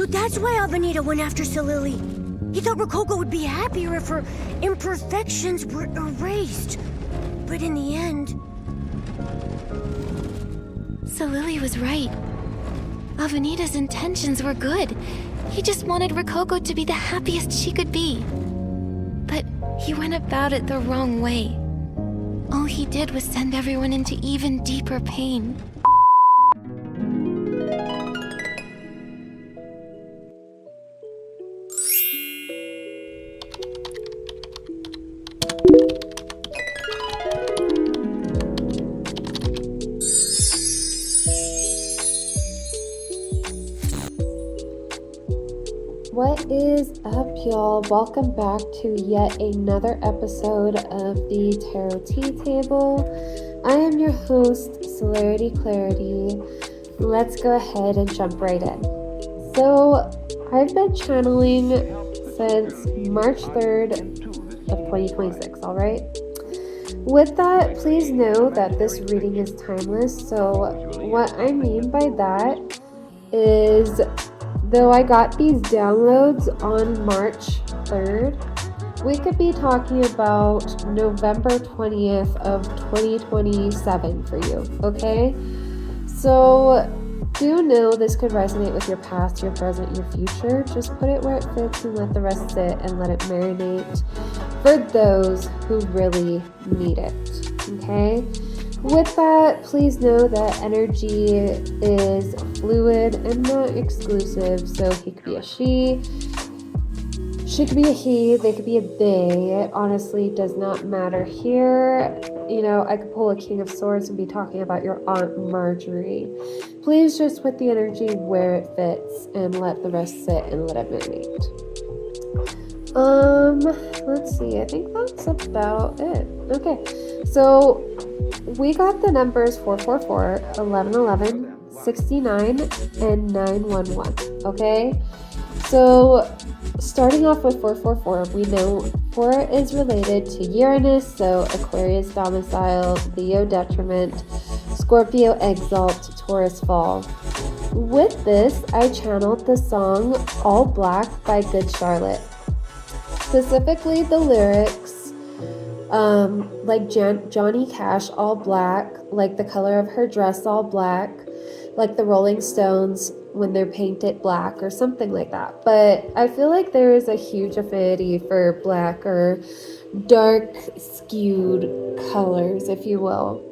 that's why Avenida went after Solili. He thought Rococo would be happier if her imperfections were erased. But in the end... Solili was right. Avenida's intentions were good. He just wanted Rococo to be the happiest she could be. But he went about it the wrong way. All he did was send everyone into even deeper pain. What is up, y'all? Welcome back to yet another episode of the Tarot Tea Table. I am your host, Celerity Clarity. Let's go ahead and jump right in. So, I've been channeling since March 3rd of 2026, alright? With that, please know that this reading is timeless. So, what I mean by that is... though I got these downloads on March 3rd, we could be talking about November 20th of 2027 for you, okay? So do know this could resonate with your past, your present, your future. Just put it where it fits and let the rest sit and let it marinate for those who really need it, okay? With that, please know that energy is fluid and not exclusive. So he could be a she could be a he, they could be a they. It honestly does not matter here. You know, I could pull a King of Swords and be talking about your Aunt Marjorie. Please just put the energy where it fits and let the rest sit and let it marinate. Let's see, I think that's about it. Okay, so we got the numbers 444, 1111, 69, and 911, okay? So, starting off with 444, we know 4 is related to Uranus, so Aquarius domicile, Leo detriment, Scorpio exalt, Taurus fall. With this, I channeled the song All Black by Good Charlotte. Specifically the lyrics, like Johnny Cash, all black, like the color of her dress, all black, like the Rolling Stones when they're painted black or something like that. But I feel like there is a huge affinity for black or dark skewed colors, if you will.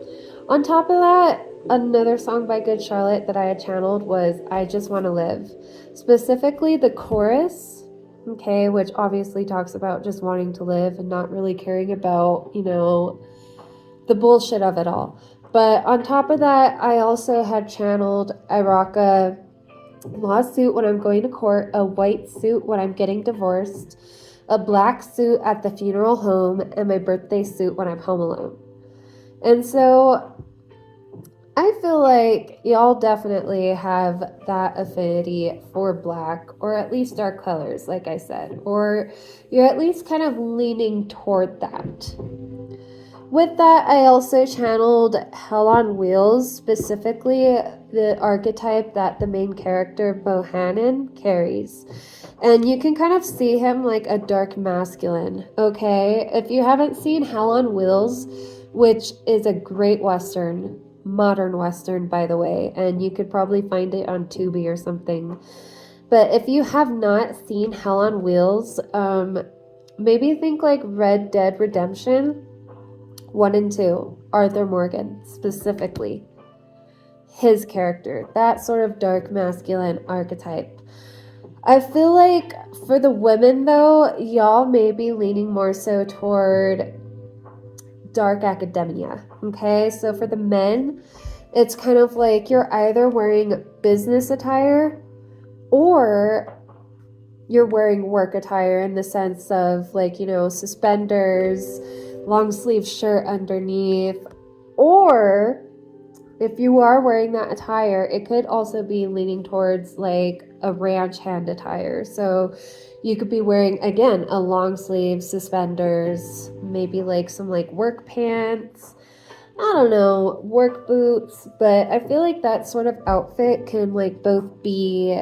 On top of that, another song by Good Charlotte that I had channeled was I Just Want to Live. Specifically the chorus, okay, which obviously talks about just wanting to live and not really caring about, you know, the bullshit of it all. But on top of that, I also had channeled I rock a lawsuit when I'm going to court, a white suit when I'm getting divorced, a black suit at the funeral home, and my birthday suit when I'm home alone. And so I feel like y'all definitely have that affinity for black, or at least dark colors, like I said, or you're at least kind of leaning toward that. With that, I also channeled Hell on Wheels, specifically the archetype that the main character Bohannon carries. And you can kind of see him like a dark masculine, okay? If you haven't seen Hell on Wheels, which is a great Western, modern Western, by the way, and you could probably find it on Tubi or something. But if you have not seen Hell on Wheels, maybe think like Red Dead Redemption 1 and 2, Arthur Morgan specifically. His character, that sort of dark masculine archetype. I feel like for the women though, y'all may be leaning more so toward dark academia, okay? So for the men, it's kind of like you're either wearing business attire or you're wearing work attire in the sense of like, you know, suspenders, long sleeve shirt underneath, or if you are wearing that attire, it could also be leaning towards like a ranch hand attire. So you could be wearing, again, a long sleeve, suspenders, maybe like some like work pants, I don't know, work boots. But I feel like that sort of outfit can like both be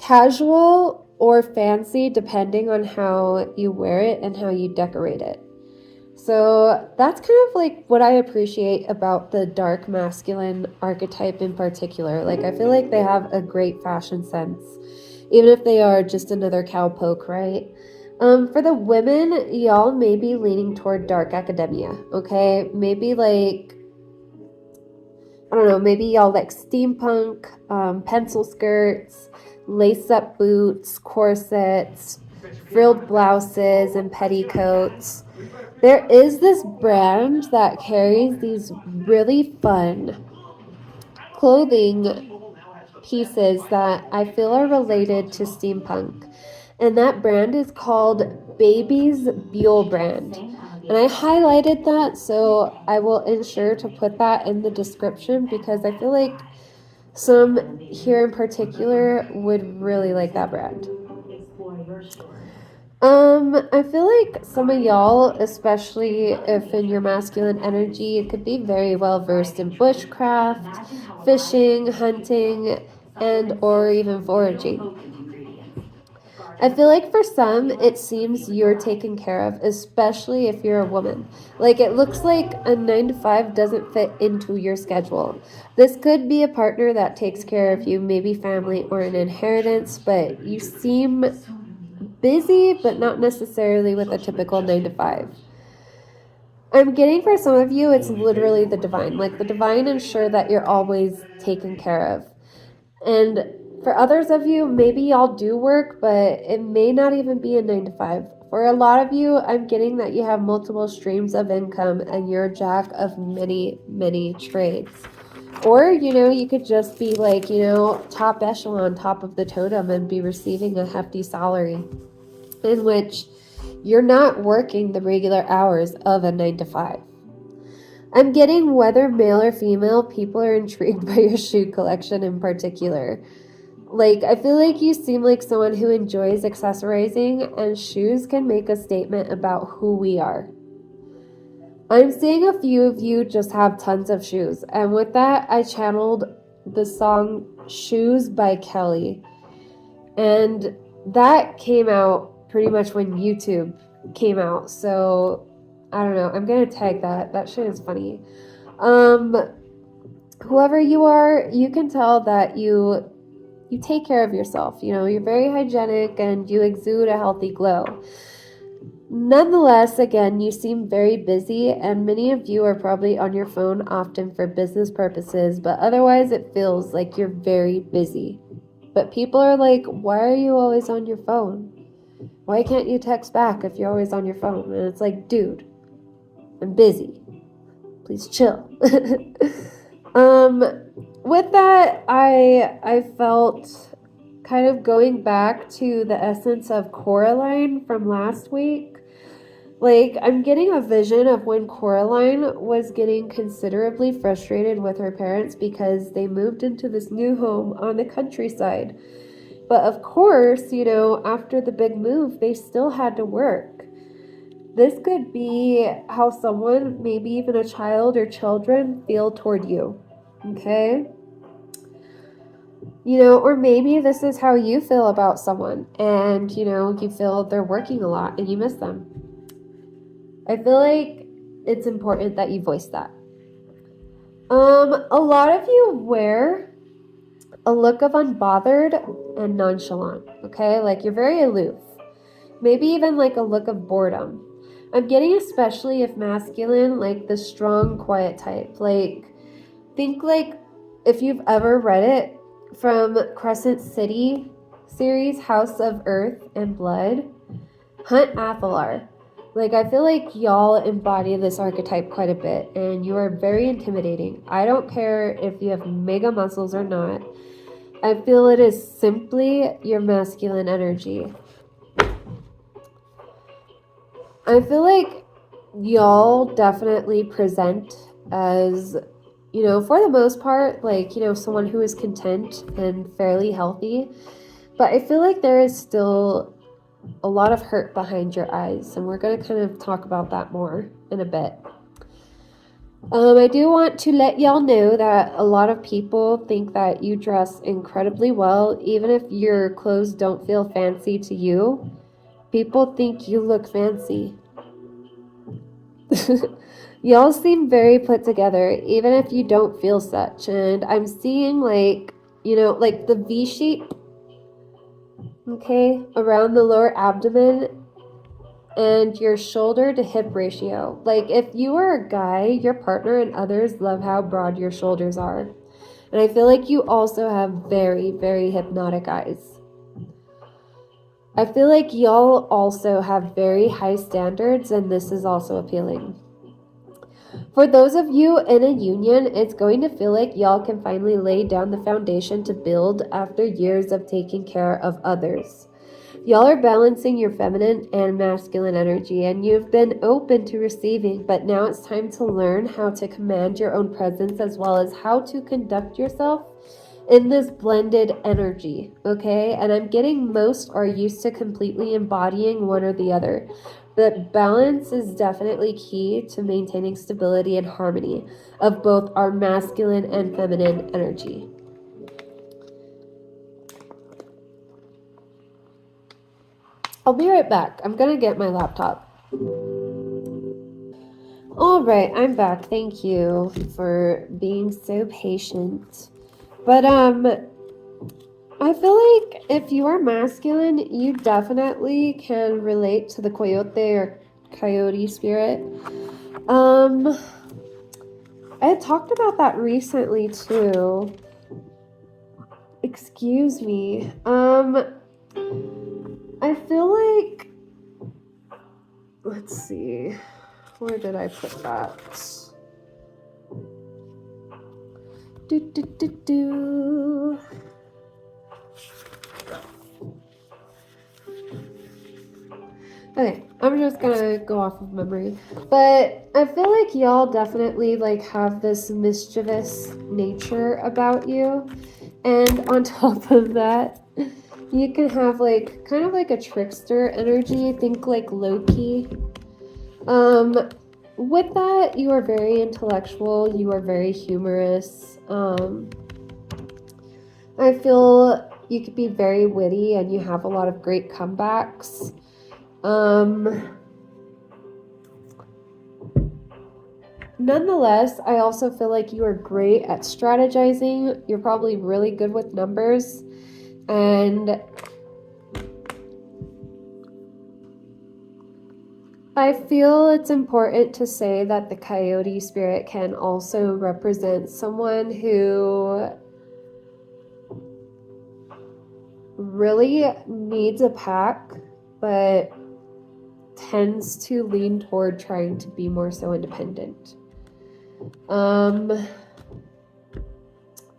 casual or fancy depending on how you wear it and how you decorate it. So that's kind of like what I appreciate about the dark masculine archetype in particular. Like, I feel like they have a great fashion sense, even if they are just another cowpoke, right? For the women, y'all may be leaning toward dark academia, okay? Maybe like, I don't know, maybe y'all like steampunk, pencil skirts, lace-up boots, corsets, frilled blouses, and petticoats. There is this brand that carries these really fun clothing pieces that I feel are related to steampunk. And that brand is called Baby's Buell Brand. And I highlighted that, so I will ensure to put that in the description because I feel like some here in particular would really like that brand. I feel like some of y'all, especially if in your masculine energy, could be very well versed in bushcraft, fishing, hunting, and or even foraging. I feel like for some, it seems you're taken care of, especially if you're a woman. Like, it looks like a 9 to 5 doesn't fit into your schedule. This could be a partner that takes care of you, maybe family or an inheritance, but you seem busy, but not necessarily with a typical 9 to 5. I'm getting for some of you, it's literally the divine. Like, the divine ensure that you're always taken care of. And for others of you, maybe y'all do work, but it may not even be a 9 to 5. For a lot of you, I'm getting that you have multiple streams of income and you're a jack of many, many trades. Or, you could just be like, top echelon, top of the totem and be receiving a hefty salary in which you're not working the regular hours of a 9 to 5. I'm getting whether male or female, people are intrigued by your shoe collection in particular. Like, I feel like you seem like someone who enjoys accessorizing, and shoes can make a statement about who we are. I'm seeing a few of you just have tons of shoes, and with that, I channeled the song Shoes by Kelly. And that came out pretty much when YouTube came out, so I don't know. I'm going to tag that. That shit is funny. Whoever you are, you can tell that you take care of yourself. You're very hygienic and you exude a healthy glow. Nonetheless, again, you seem very busy and many of you are probably on your phone often for business purposes, but otherwise it feels like you're very busy. But people are like, why are you always on your phone? Why can't you text back if you're always on your phone? And it's like, dude, I'm busy. Please chill. With that, I felt kind of going back to the essence of Coraline from last week. Like, I'm getting a vision of when Coraline was getting considerably frustrated with her parents because they moved into this new home on the countryside. But of course, after the big move, they still had to work. This could be how someone, maybe even a child or children, feel toward you. Okay? Or maybe this is how you feel about someone and, you feel they're working a lot and you miss them. I feel like it's important that you voice that. A lot of you wear a look of unbothered and nonchalant, okay? Like, you're very aloof. Maybe even like a look of boredom. I'm getting especially if masculine, like the strong, quiet type. Like, think like if you've ever read it from Crescent City series, House of Earth and Blood, Hunt Athalar. Like, I feel like y'all embody this archetype quite a bit, and you are very intimidating. I don't care if you have mega muscles or not. I feel it is simply your masculine energy. I feel like y'all definitely present as, for the most part, like, someone who is content and fairly healthy. But I feel like there is still a lot of hurt behind your eyes, and we're going to kind of talk about that more in a bit. I do want to let y'all know that a lot of people think that you dress incredibly well, even if your clothes don't feel fancy to you. People think you look fancy. Y'all seem very put together, even if you don't feel such. And I'm seeing like, you know, like the V shape, okay, around the lower abdomen and your shoulder to hip ratio. Like if you are a guy, your partner and others love how broad your shoulders are. And I feel like you also have very, very hypnotic eyes. I feel like y'all also have very high standards, and this is also appealing. For those of you in a union, it's going to feel like y'all can finally lay down the foundation to build after years of taking care of others. Y'all are balancing your feminine and masculine energy, and you've been open to receiving, but now it's time to learn how to command your own presence as well as how to conduct yourself in this blended energy, okay? And I'm getting most are used to completely embodying one or the other. But balance is definitely key to maintaining stability and harmony of both our masculine and feminine energy. I'll be right back. I'm gonna get my laptop. All right, I'm back. Thank you for being so patient. But I feel like if you are masculine, you definitely can relate to the coyote or coyote spirit. I had talked about that recently too. Excuse me. I feel like, let's see, where did I put that? Okay, I'm just gonna go off of memory. But I feel like y'all definitely like have this mischievous nature about you. And on top of that, you can have like kind of like a trickster energy. Think like Loki. With that, you are very intellectual. You are very humorous. I feel you could be very witty and you have a lot of great comebacks. Nonetheless, I also feel like you are great at strategizing. You're probably really good with numbers. And I feel it's important to say that the coyote spirit can also represent someone who really needs a pack, but tends to lean toward trying to be more so independent.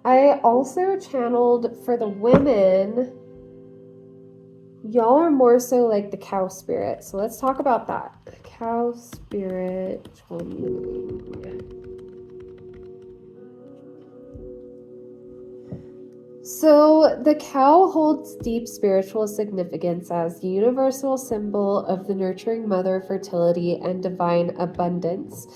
I also channeled for the women, y'all are more so like the cow spirit. So let's talk about that. Cow spirit 20. So the cow holds deep spiritual significance as the universal symbol of the nurturing mother, fertility, and divine abundance.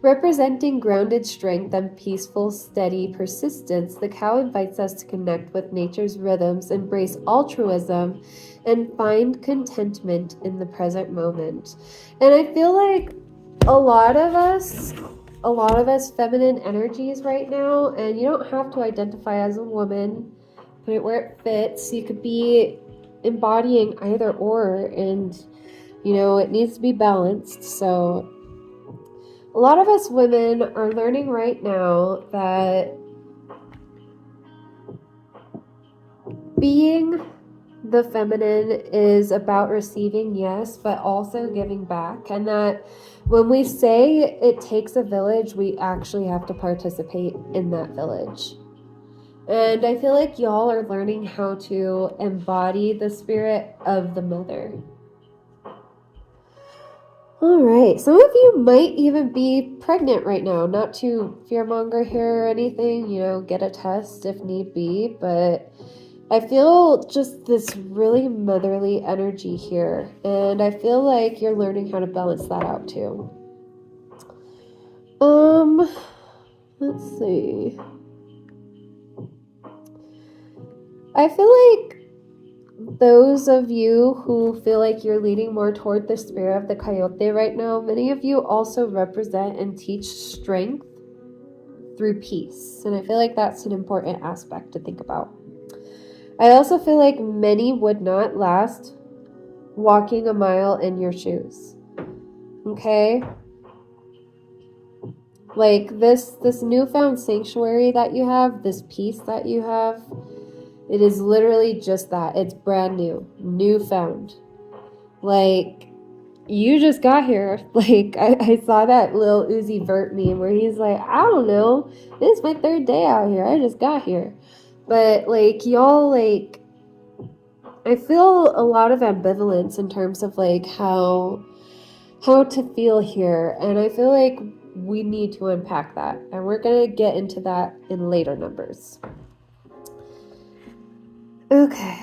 Representing grounded strength and peaceful, steady persistence, the cow invites us to connect with nature's rhythms, embrace altruism, and find contentment in the present moment. And I feel like a lot of us feminine energies right now, and you don't have to identify as a woman, put it where it fits. You could be embodying either or, and you know, it needs to be balanced. So a lot of us women are learning right now that being the feminine is about receiving, yes, but also giving back. And that when we say it takes a village, we actually have to participate in that village. And I feel like y'all are learning how to embody the spirit of the mother. All right, some of you might even be pregnant right now. Not to fearmonger here or anything, you know, get a test if need be, but I feel just this really motherly energy here, and I feel like you're learning how to balance that out too. Let's see. I feel like those of you who feel like you're leaning more toward the spirit of the coyote right now, many of you also represent and teach strength through peace. And I feel like that's an important aspect to think about. I also feel like many would not last walking a mile in your shoes. Okay? Like this newfound sanctuary that you have, this peace that you have, it is literally just that. It's brand new, newfound. Like, you just got here. Like, I saw that little Uzi Vert meme where he's like, I don't know, this is my 3rd day out here. I just got here. But, like, y'all, like, I feel a lot of ambivalence in terms of, like, how to feel here. And I feel like we need to unpack that. And we're going to get into that in later numbers. Okay.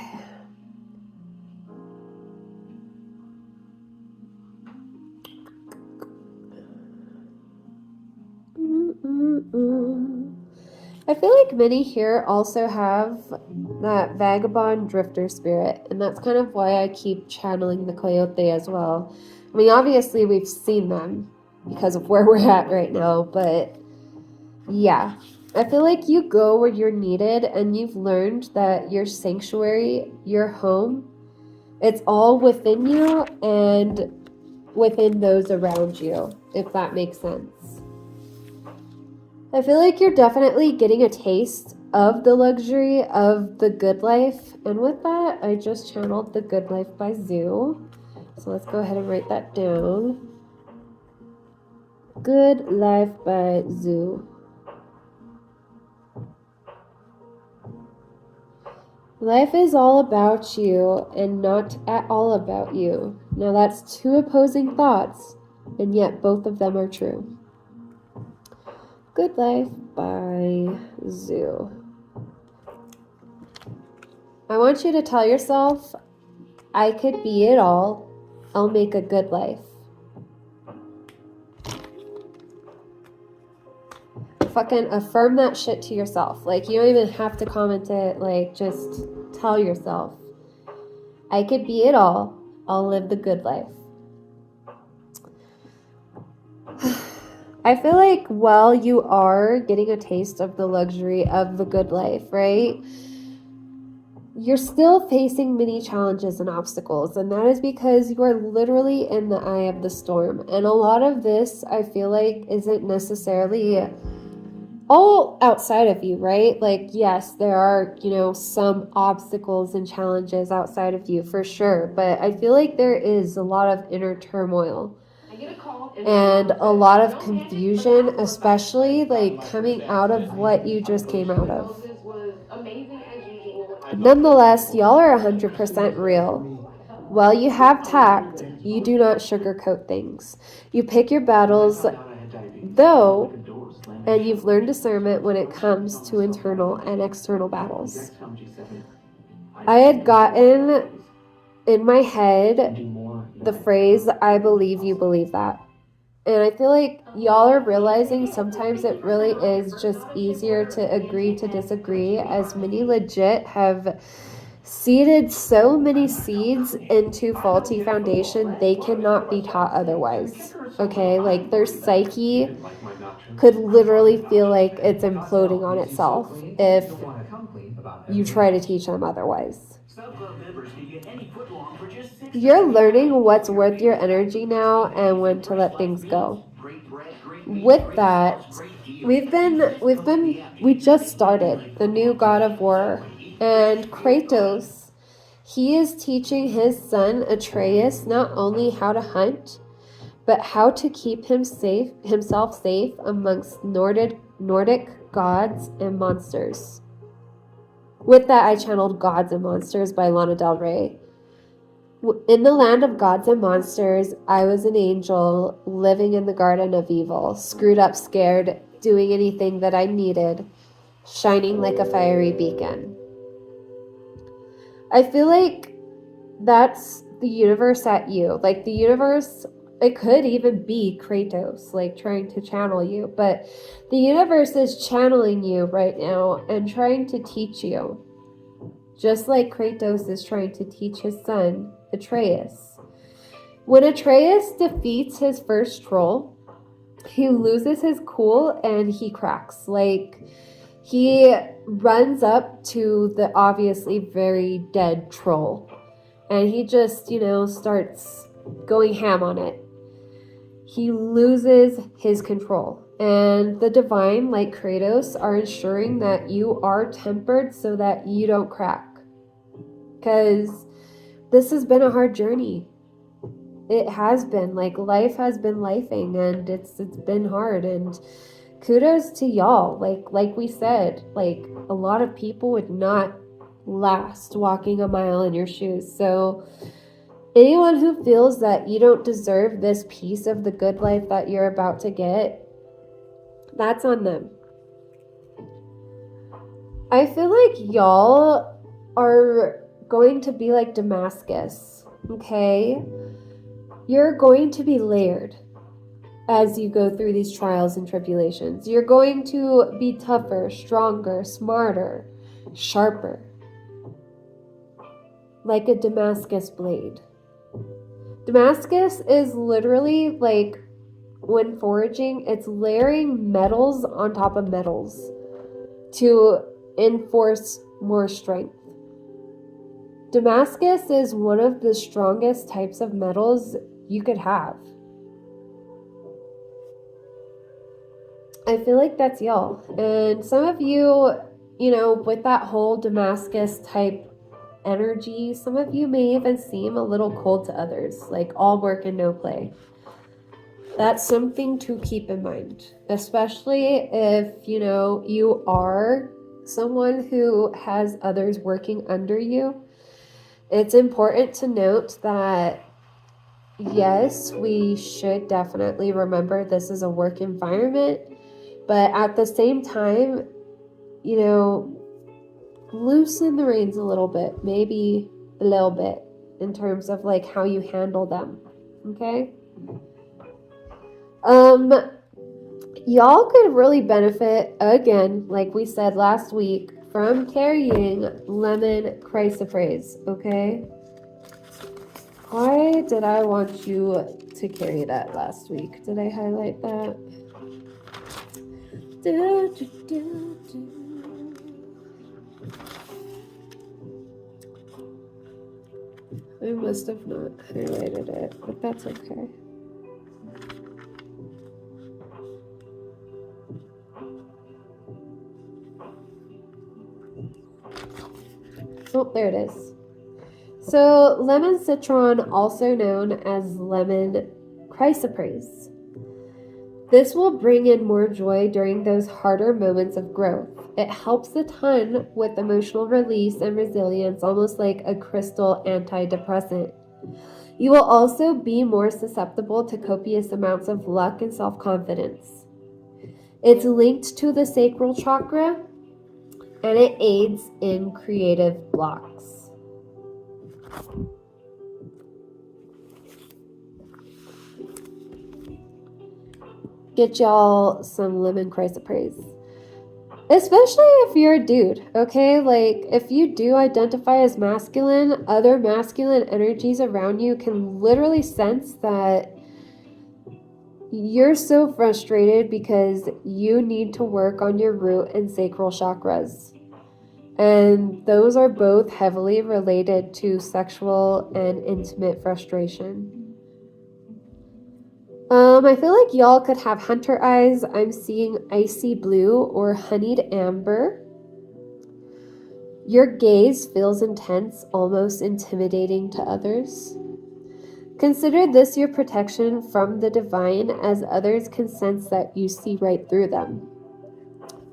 I feel like many here also have that vagabond drifter spirit, and that's kind of why I keep channeling the coyote as well. I mean, obviously we've seen them because of where we're at right now, but yeah. I feel like you go where you're needed, and you've learned that your sanctuary, your home, it's all within you and within those around you, if that makes sense. I feel like you're definitely getting a taste of the luxury of the good life. And with that, I just channeled The Good Life by Zoo. So let's go ahead and write that down. Good Life by Zoo. Life is all about you and not at all about you. Now that's 2 opposing thoughts, and yet both of them are true. Good Life by Zoo. I want you to tell yourself, I could be it all. I'll make a good life. Fucking affirm that shit to yourself. Like, you don't even have to comment it. Like, just tell yourself, I could be it all. I'll live the good life. I feel like while you are getting a taste of the luxury of the good life, right, you're still facing many challenges and obstacles, and that is because you are literally in the eye of the storm. And a lot of this, I feel like, isn't necessarily all outside of you, right? Like, yes, there are, some obstacles and challenges outside of you for sure, but I feel like there is a lot of inner turmoil and a lot of confusion, especially like coming out of what you just came out of. Nonetheless, y'all are 100% real. While you have tact, you do not sugarcoat things. You pick your battles, though, and you've learned discernment when it comes to internal and external battles. I had gotten in my head the phrase, I believe you believe that. And I feel like y'all are realizing sometimes it really is just easier to agree to disagree, as many legit have seeded so many seeds into faulty foundation they cannot be taught otherwise. Okay, like their psyche could literally feel like it's imploding on itself if you try to teach them otherwise. You're learning what's worth your energy now and when to let things go. With that, we just started the new God of War, and Kratos, he is teaching his son Atreus not only how to hunt, but how to keep himself safe amongst Nordic gods and monsters. With that, I channeled Gods and Monsters by Lana Del Rey. In the land of gods and monsters, I was an angel living in the garden of evil, screwed up, scared, doing anything that I needed, shining like a fiery beacon. I feel like that's the universe at you. Like, the universe It could even be Kratos, like trying to channel you, but the universe is channeling you right now and trying to teach you. Just like Kratos is trying to teach his son, Atreus. When Atreus defeats his first troll, he loses his cool and he cracks. Like, he runs up to the obviously very dead troll. And he just, starts going ham on it. He loses his control. And the divine, like Kratos, are ensuring that you are tempered so that you don't crack. Because this has been a hard journey. It has been. Like, life has been lifing, and it's been hard. And kudos to y'all. Like we said, like, a lot of people would not last walking a mile in your shoes. So anyone who feels that you don't deserve this piece of the good life that you're about to get, that's on them. I feel like y'all are going to be like Damascus, okay? You're going to be layered as you go through these trials and tribulations. You're going to be tougher, stronger, smarter, sharper. Like a Damascus blade. Damascus is literally like, when foraging, it's layering metals on top of metals to enforce more strength. Damascus is one of the strongest types of metals you could have. I feel like that's y'all. And some of you, with that whole Damascus type energy, some of you may even seem a little cold to others, like all work and no play. That's something to keep in mind, especially if, you are someone who has others working under you. It's important to note that, yes, we should definitely remember this is a work environment, but at the same time, loosen the reins a little bit, maybe a little bit, in terms of like how you handle them, okay? Y'all could really benefit, again, like we said last week, from carrying lemon chrysoprase, okay? Why did I want you to carry that last week? Did I highlight that? I must have not highlighted it, but that's okay. Oh, there it is. So, lemon citron, also known as lemon chrysoprase. This will bring in more joy during those harder moments of growth. It helps a ton with emotional release and resilience, almost like a crystal antidepressant. You will also be more susceptible to copious amounts of luck and self-confidence. It's linked to the sacral chakra, and it aids in creative blocks. Get y'all some lemon chrysoprase. Especially if you're a dude, okay? Like, if you do identify as masculine, other masculine energies around you can literally sense that you're so frustrated because you need to work on your root and sacral chakras. And those are both heavily related to sexual and intimate frustration. I feel like y'all could have hunter eyes. I'm seeing icy blue or honeyed amber. Your gaze feels intense, almost intimidating to others. Consider this your protection from the divine, as others can sense that you see right through them.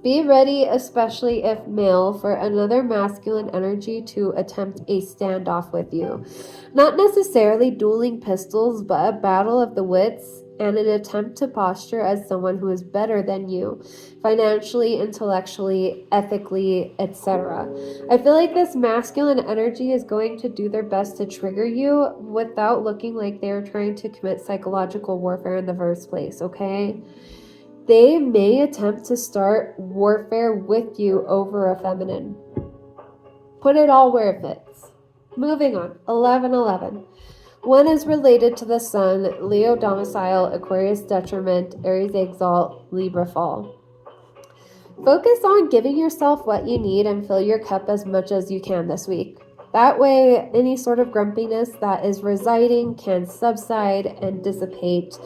Be ready, especially if male, for another masculine energy to attempt a standoff with you. Not necessarily dueling pistols, but a battle of the wits and an attempt to posture as someone who is better than you, financially, intellectually, ethically, etc. I feel like this masculine energy is going to do their best to trigger you without looking like they're trying to commit psychological warfare in the first place, okay? They may attempt to start warfare with you over a feminine. Put it all where it fits. Moving on. 1111. One is related to the sun, Leo domicile, Aquarius detriment, Aries exalt, Libra fall. Focus on giving yourself what you need and fill your cup as much as you can this week. That way, any sort of grumpiness that is residing can subside and dissipate,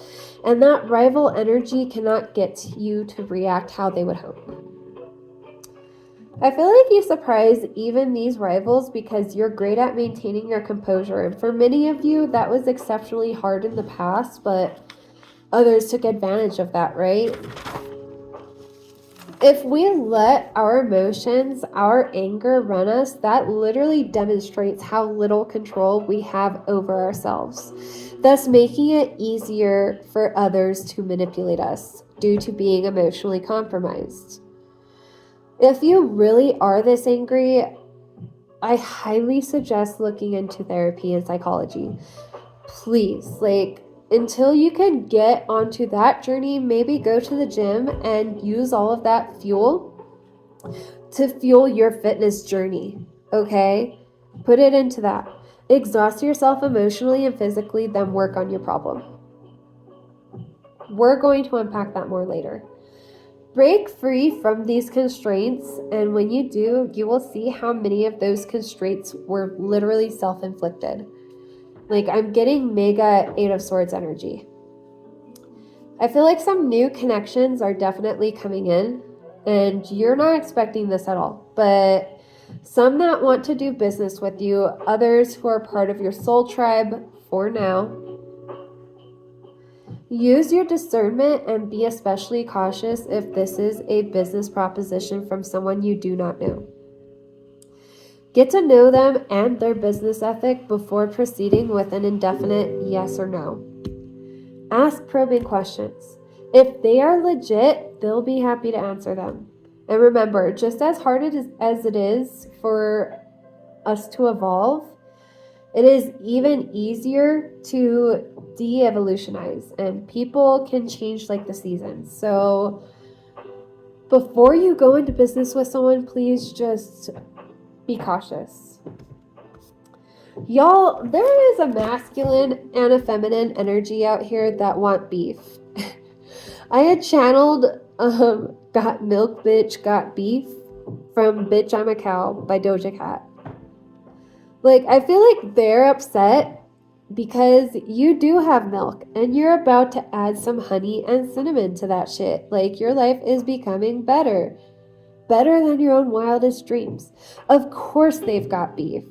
and that rival energy cannot get you to react how they would hope. I feel like you surprise even these rivals because you're great at maintaining your composure, and for many of you, that was exceptionally hard in the past, but others took advantage of that, right? If we let our emotions, our anger run us, that literally demonstrates how little control we have over ourselves, thus making it easier for others to manipulate us due to being emotionally compromised. If you really are this angry, I highly suggest looking into therapy and psychology. Please, until you can get onto that journey, maybe go to the gym and use all of that fuel to fuel your fitness journey, okay? Put it into that. Exhaust yourself emotionally and physically, then work on your problem. We're going to unpack that more later. Break free from these constraints, and when you do, you will see how many of those constraints were literally self-inflicted. I'm getting mega 8 of Swords energy. I feel like some new connections are definitely coming in, and you're not expecting this at all, but some that want to do business with you, others who are part of your soul tribe for now. Use your discernment and be especially cautious if this is a business proposition from someone you do not know. Get to know them and their business ethic before proceeding with an indefinite yes or no. Ask probing questions. If they are legit, they'll be happy to answer them. And remember, just as hard as it is for us to evolve, it is even easier to de-evolutionize, and people can change like the seasons. So before you go into business with someone, please just be cautious. Y'all, there is a masculine and a feminine energy out here that want beef. I had channeled Got Milk Bitch Got Beef from Bitch I'm a Cow by Doja Cat. I feel like they're upset because you do have milk and you're about to add some honey and cinnamon to that shit. Your life is becoming better than your own wildest dreams. Of course they've got beef.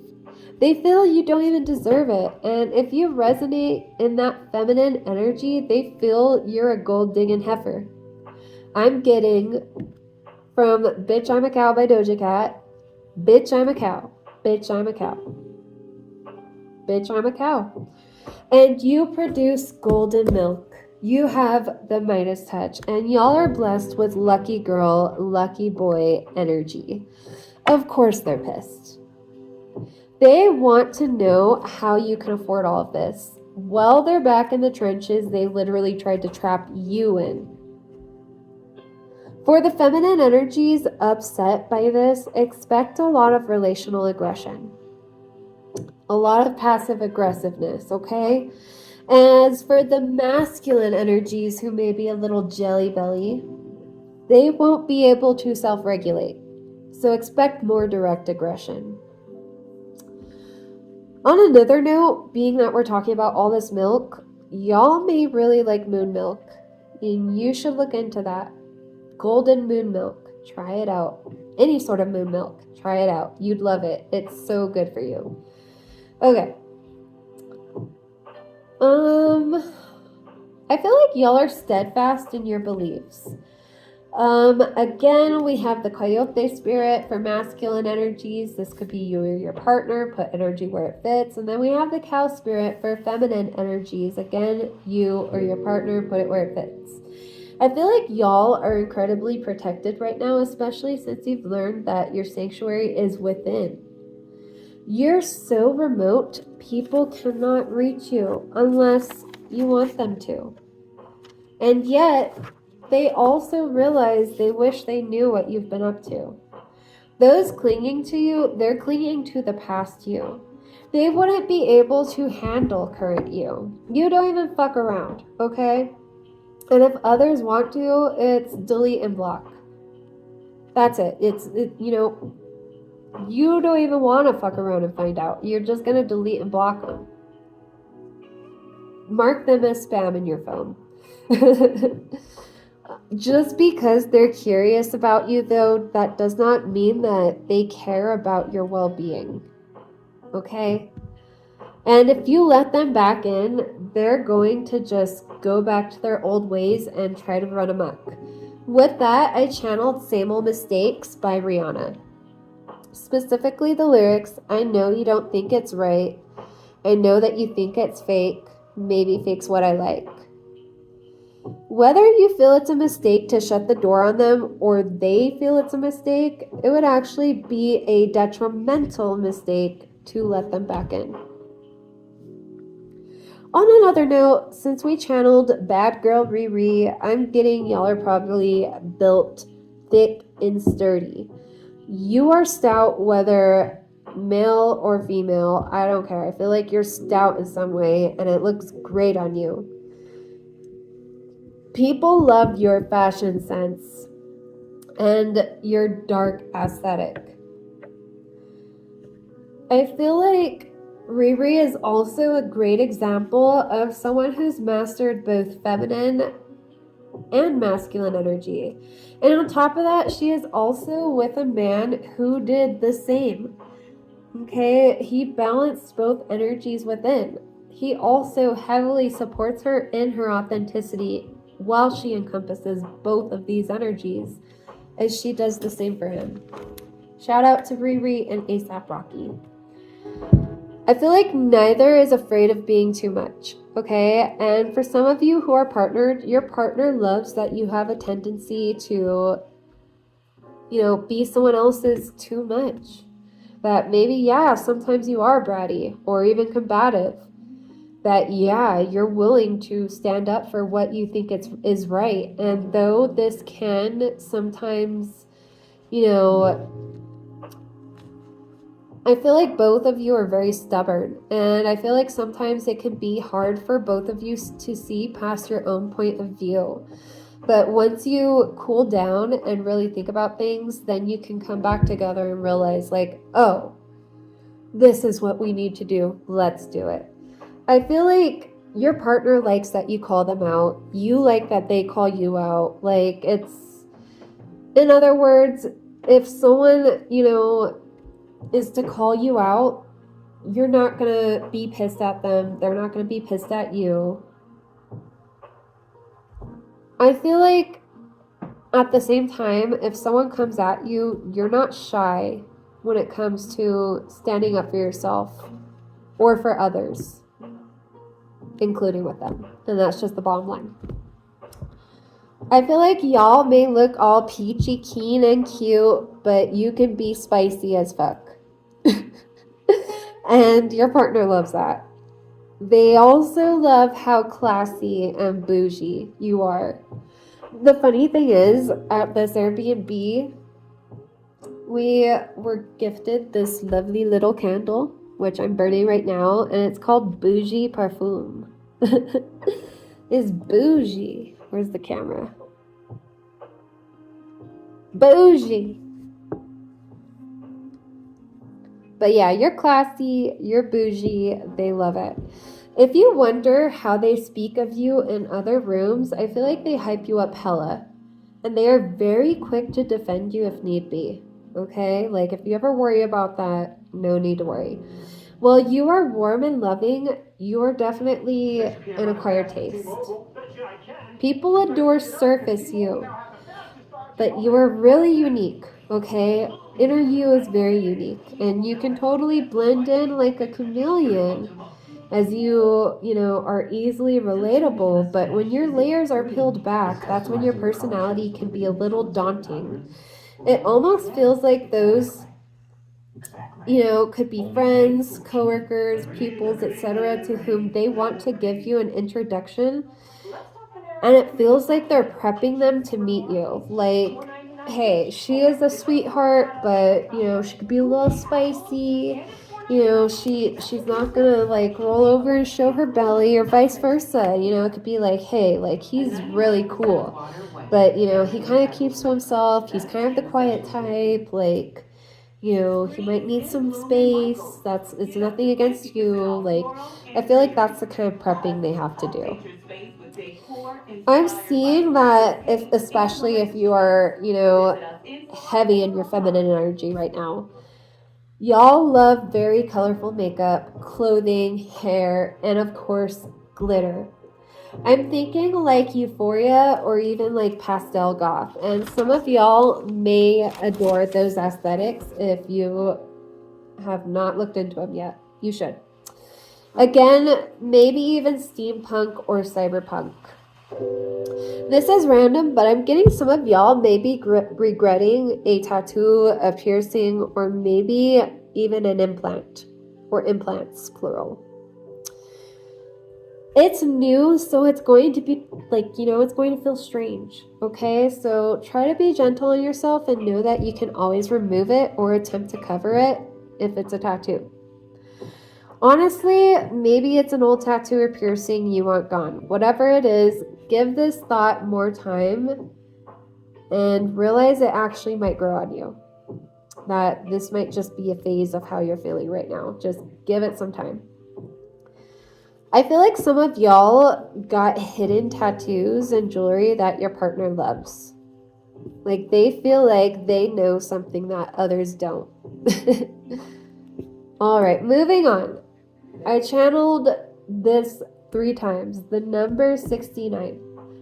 They feel you don't even deserve it. And if you resonate in that feminine energy, they feel you're a gold digging heifer. I'm getting from Bitch I'm a Cow by Doja Cat, Bitch I'm a Cow, Bitch I'm a Cow, Bitch I'm a Cow. And you produce golden milk. You have the Midas touch, and y'all are blessed with lucky girl, lucky boy energy. Of course they're pissed. They want to know how you can afford all of this. While they're back in the trenches, they literally tried to trap you in. For the feminine energies upset by this, expect a lot of relational aggression. A lot of passive aggressiveness, okay? As for the masculine energies who may be a little jelly belly, they won't be able to self-regulate. So expect more direct aggression. On another note, being that we're talking about all this milk, y'all may really like moon milk, and you should look into that. Golden moon milk, try it out. Any sort of moon milk, try it out. You'd love it. It's so good for you. Okay. I feel like y'all are steadfast in your beliefs. Again, we have the coyote spirit for masculine energies. This could be you or your partner. Put energy where it fits. And then we have the cow spirit for feminine energies. Again, you or your partner. Put it where it fits. I feel like y'all are incredibly protected right now, especially since you've learned that your sanctuary is within. You're so remote, people cannot reach you unless you want them to. And yet, they also realize they wish they knew what you've been up to. Those clinging to you, they're clinging to the past you. They wouldn't be able to handle current you. You don't even fuck around, okay? And if others want to, it's delete and block. That's it. You know, you don't even want to fuck around and find out. You're just going to delete and block them. Mark them as spam in your phone. Just because they're curious about you, though, that does not mean that they care about your well-being. Okay? And if you let them back in, they're going to just go back to their old ways and try to run amok. With that, I channeled Same Old Mistakes by Rihanna. Specifically the lyrics, I know you don't think it's right. I know that you think it's fake. Maybe fake's what I like. Whether you feel it's a mistake to shut the door on them or they feel it's a mistake, it would actually be a detrimental mistake to let them back in. On another note, since we channeled Bad Girl Riri, I'm getting y'all are probably built thick and sturdy. You are stout whether male or female, I don't care. I feel like you're stout in some way and it looks great on you. People love your fashion sense and your dark aesthetic. I feel like Riri is also a great example of someone who's mastered both feminine and masculine energy. And on top of that, she is also with a man who did the same. Okay, he balanced both energies within. He also heavily supports her in her authenticity while she encompasses both of these energies, as she does the same for him. Shout out to Riri and ASAP Rocky. I feel like neither is afraid of being too much, okay? And for some of you who are partnered, your partner loves that you have a tendency to, be someone else's too much. That maybe, sometimes you are bratty or even combative. That, you're willing to stand up for what you think is right. And though this can sometimes, I feel like both of you are very stubborn. And I feel like sometimes it can be hard for both of you to see past your own point of view. But once you cool down and really think about things, then you can come back together and realize like, oh, this is what we need to do. Let's do it. I feel like your partner likes that you call them out. You like that they call you out. Like in other words, if someone, is to call you out, you're not going to be pissed at them. They're not going to be pissed at you. I feel like at the same time, if someone comes at you, you're not shy when it comes to standing up for yourself or for others, including with them. And that's just the bottom line. I feel like y'all may look all peachy keen and cute, but you can be spicy as fuck. And your partner loves that. They also love how classy and bougie you are. The funny thing is, at this Airbnb, we were gifted this lovely little candle, which I'm burning right now, and it's called Bougie Parfum. It's bougie. Where's the camera? Bougie. But yeah, you're classy, you're bougie, they love it. If you wonder how they speak of you in other rooms, I feel like they hype you up hella. And they are very quick to defend you if need be. Okay? Like if you ever worry about that, no need to worry. Well, you are warm and loving, you're definitely an acquired taste. People adore surface you. but you are really unique, okay? Inner you is very unique, and you can totally blend in like a chameleon as you know, are easily relatable. But when your layers are peeled back, that's when your personality can be a little daunting. It almost feels like those, you know, could be friends, coworkers, pupils, etc., to whom they want to give you an introduction, and it feels like they're prepping them to meet you. Like, hey, she is a sweetheart, but you know, she could be a little spicy. You know, she's not gonna like roll over and show her belly, or vice versa. You know, it could be like, hey, like he's really cool, but you know, he kind of keeps to himself. He's kind of the quiet type. Like, you know, he might need some space. It's nothing against you. Like, I feel like that's the kind of prepping they have to do. I'm seeing that especially if you are, you know, heavy in your feminine energy right now, y'all love very colorful makeup, clothing, hair, and of course, glitter. I'm thinking like euphoria or even like pastel goth. And some of y'all may adore those aesthetics. If you have not looked into them yet, you should. Again, maybe even steampunk or cyberpunk. This is random, but I'm getting some of y'all maybe regretting a tattoo, a piercing, or maybe even an implant, or implants, plural. It's new, so it's going to be like, you know, it's going to feel strange, okay? So try to be gentle on yourself and know that you can always remove it or attempt to cover it if it's a tattoo. Honestly, maybe it's an old tattoo or piercing you want gone. Whatever it is, give this thought more time and realize it actually might grow on you. That this might just be a phase of how you're feeling right now. Just give it some time. I feel like some of y'all got hidden tattoos and jewelry that your partner loves. Like they feel like they know something that others don't. All right, moving on. I channeled this 3 times, the number 69.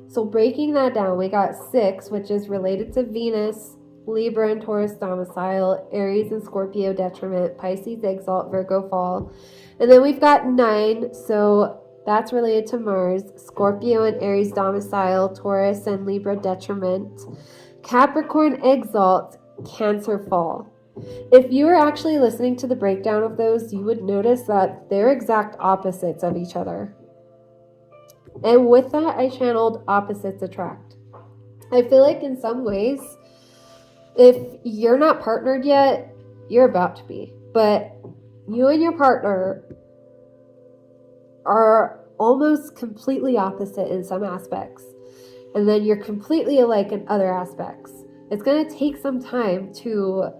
So breaking that down, we got 6, which is related to Venus, Libra and Taurus domicile, Aries and Scorpio detriment, Pisces exalt, Virgo fall. And then we've got 9, so that's related to Mars, Scorpio and Aries domicile, Taurus and Libra detriment, Capricorn exalt, Cancer fall. If you were actually listening to the breakdown of those, you would notice that they're exact opposites of each other. And with that, I channeled opposites attract. I feel like in some ways, if you're not partnered yet, you're about to be. But you and your partner are almost completely opposite in some aspects. And then you're completely alike in other aspects. It's going to take some time to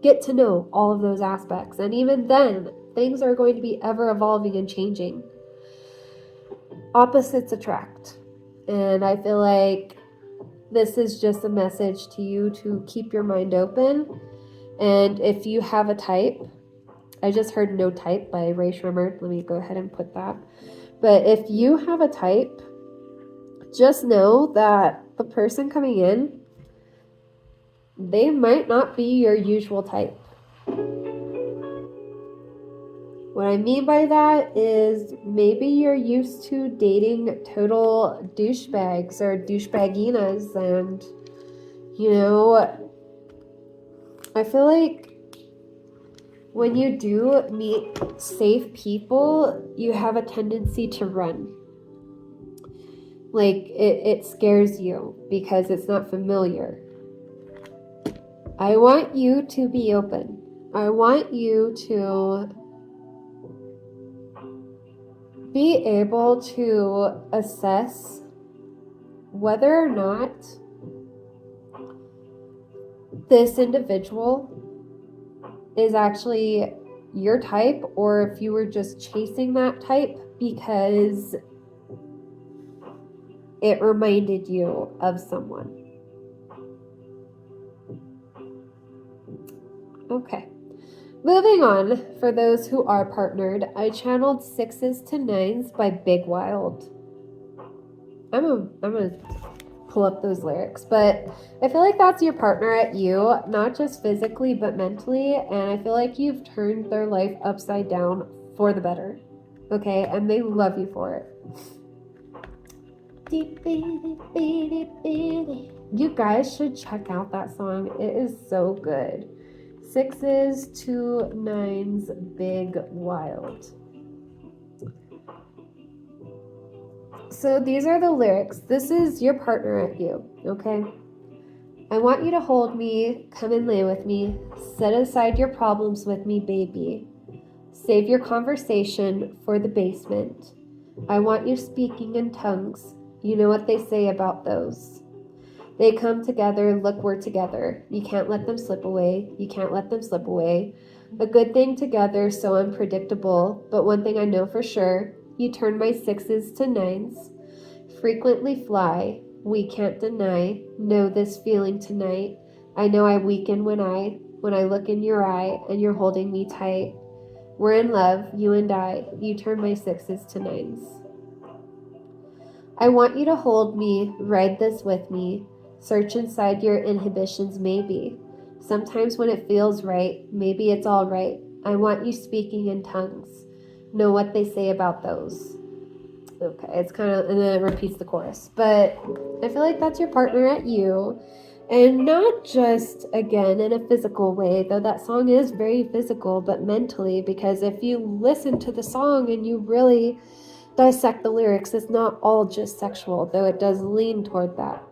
get to know all of those aspects. And even then, things are going to be ever evolving and changing. Opposites attract. And I feel like this is just a message to you to keep your mind open. And if you have a type, I just heard No Type by Ray Schrimmer. Let me go ahead and put that. But if you have a type, just know that the person coming in, they might not be your usual type. What I mean by that is maybe you're used to dating total douchebags or douchebaginas, and you know, I feel like when you do meet safe people, you have a tendency to run. Like it scares you because it's not familiar. I want you to be open. I want you to be able to assess whether or not this individual is actually your type, or if you were just chasing that type because it reminded you of someone. Okay, moving on. For those who are partnered, I channeled 6s to 9s by Big Wild. I'm a pull up those lyrics. But I feel like that's your partner at you, not just physically, but mentally. And I feel like you've turned their life upside down for the better. Okay? And they love you for it. You guys should check out that song. It is so good. 6s to 9s, big, wild. So these are the lyrics. This is your partner at you, okay? I want you to hold me, come and lay with me, set aside your problems with me, baby. Save your conversation for the basement. I want you speaking in tongues. You know what they say about those. They come together, look, we're together. You can't let them slip away. You can't let them slip away. A good thing together, so unpredictable. But one thing I know for sure, you turn my 6s to 9s. Frequently fly. We can't deny. Know this feeling tonight. I know I weaken when I look in your eye and you're holding me tight. We're in love, you and I. You turn my 6s to 9s. I want you to hold me, ride this with me. Search inside your inhibitions, maybe. Sometimes when it feels right, maybe it's all right. I want you speaking in tongues. Know what they say about those. Okay, it's kind of, and then it repeats the chorus. But I feel like that's your partner at you. And not just, again, in a physical way, though that song is very physical, but mentally, because if you listen to the song and you really dissect the lyrics, it's not all just sexual, though it does lean toward that.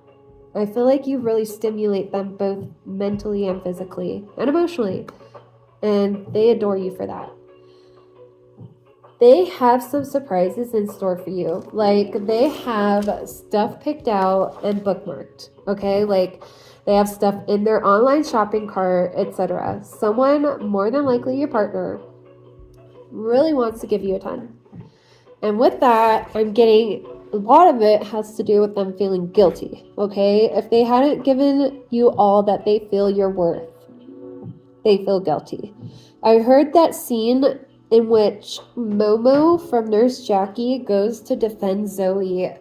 I feel like you really stimulate them both mentally and physically and emotionally, and they adore you for that. They have some surprises in store for you. Like, they have stuff picked out and bookmarked, okay? Like, they have stuff in their online shopping cart, etc. Someone, more than likely your partner, really wants to give you a ton. And with that, I'm getting a lot of it has to do with them feeling guilty, okay? If they hadn't given you all that they feel you're worth, they feel guilty. I heard that scene in which Momo from Nurse Jackie goes to defend Zoe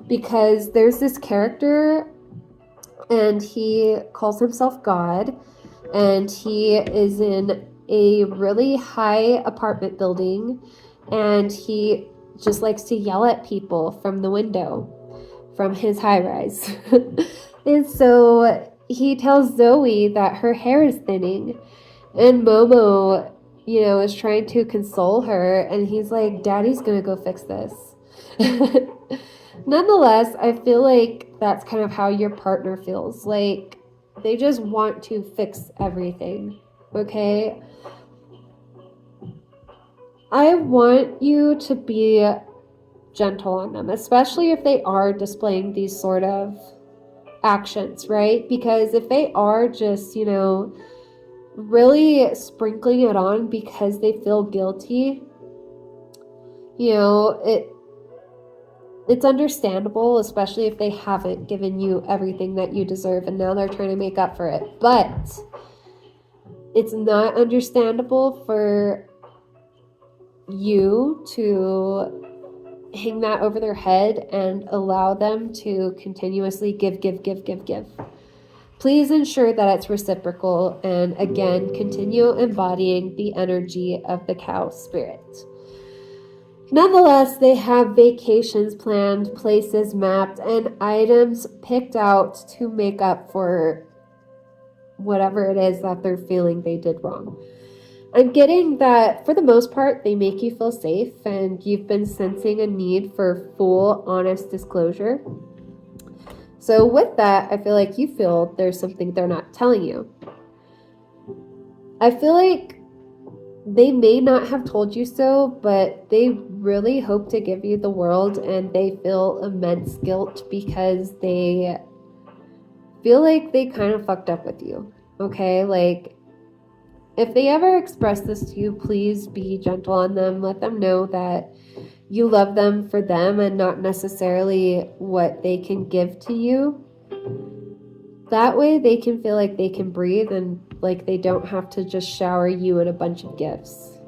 because there's this character and he calls himself God and he is in a really high apartment building and he just likes to yell at people from the window from his high rise. And so he tells Zoe that her hair is thinning and Momo, you know, is trying to console her, and he's like, Daddy's gonna go fix this. Nonetheless, I feel like that's kind of how your partner feels. Like, they just want to fix everything, okay? I want you to be gentle on them, especially if they are displaying these sort of actions, right? Because if they are just, you know, really sprinkling it on because they feel guilty, you know, it's understandable, especially if they haven't given you everything that you deserve and now they're trying to make up for it. But it's not understandable for you to hang that over their head and allow them to continuously give. Please ensure that it's reciprocal and, again, continue embodying the energy of the cow spirit. Nonetheless, they have vacations planned, places mapped, and items picked out to make up for whatever it is that they're feeling they did wrong. I'm getting that, for the most part, they make you feel safe, and you've been sensing a need for full, honest disclosure. So with that, I feel like you feel there's something they're not telling you. I feel like they may not have told you so, but they really hope to give you the world, and they feel immense guilt because they feel like they kind of fucked up with you, okay? Like, if they ever express this to you, please be gentle on them. Let them know that you love them for them and not necessarily what they can give to you. That way they can feel like they can breathe and like they don't have to just shower you in a bunch of gifts.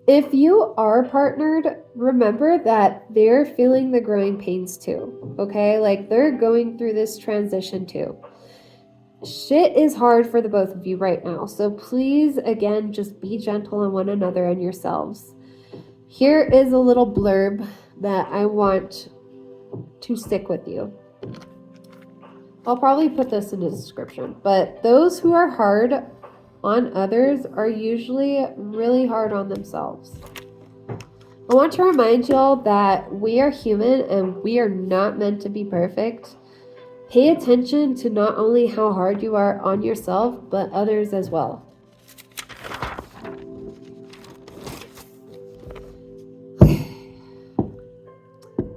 If you are partnered, remember that they're feeling the growing pains too, okay? Like they're going through this transition too. Shit is hard for the both of you right now. So please, again, just be gentle on one another and yourselves. Here is a little blurb that I want to stick with you. I'll probably put this in the description, but those who are hard on others are usually really hard on themselves. I want to remind y'all that we are human and we are not meant to be perfect. Pay attention to not only how hard you are on yourself, but others as well.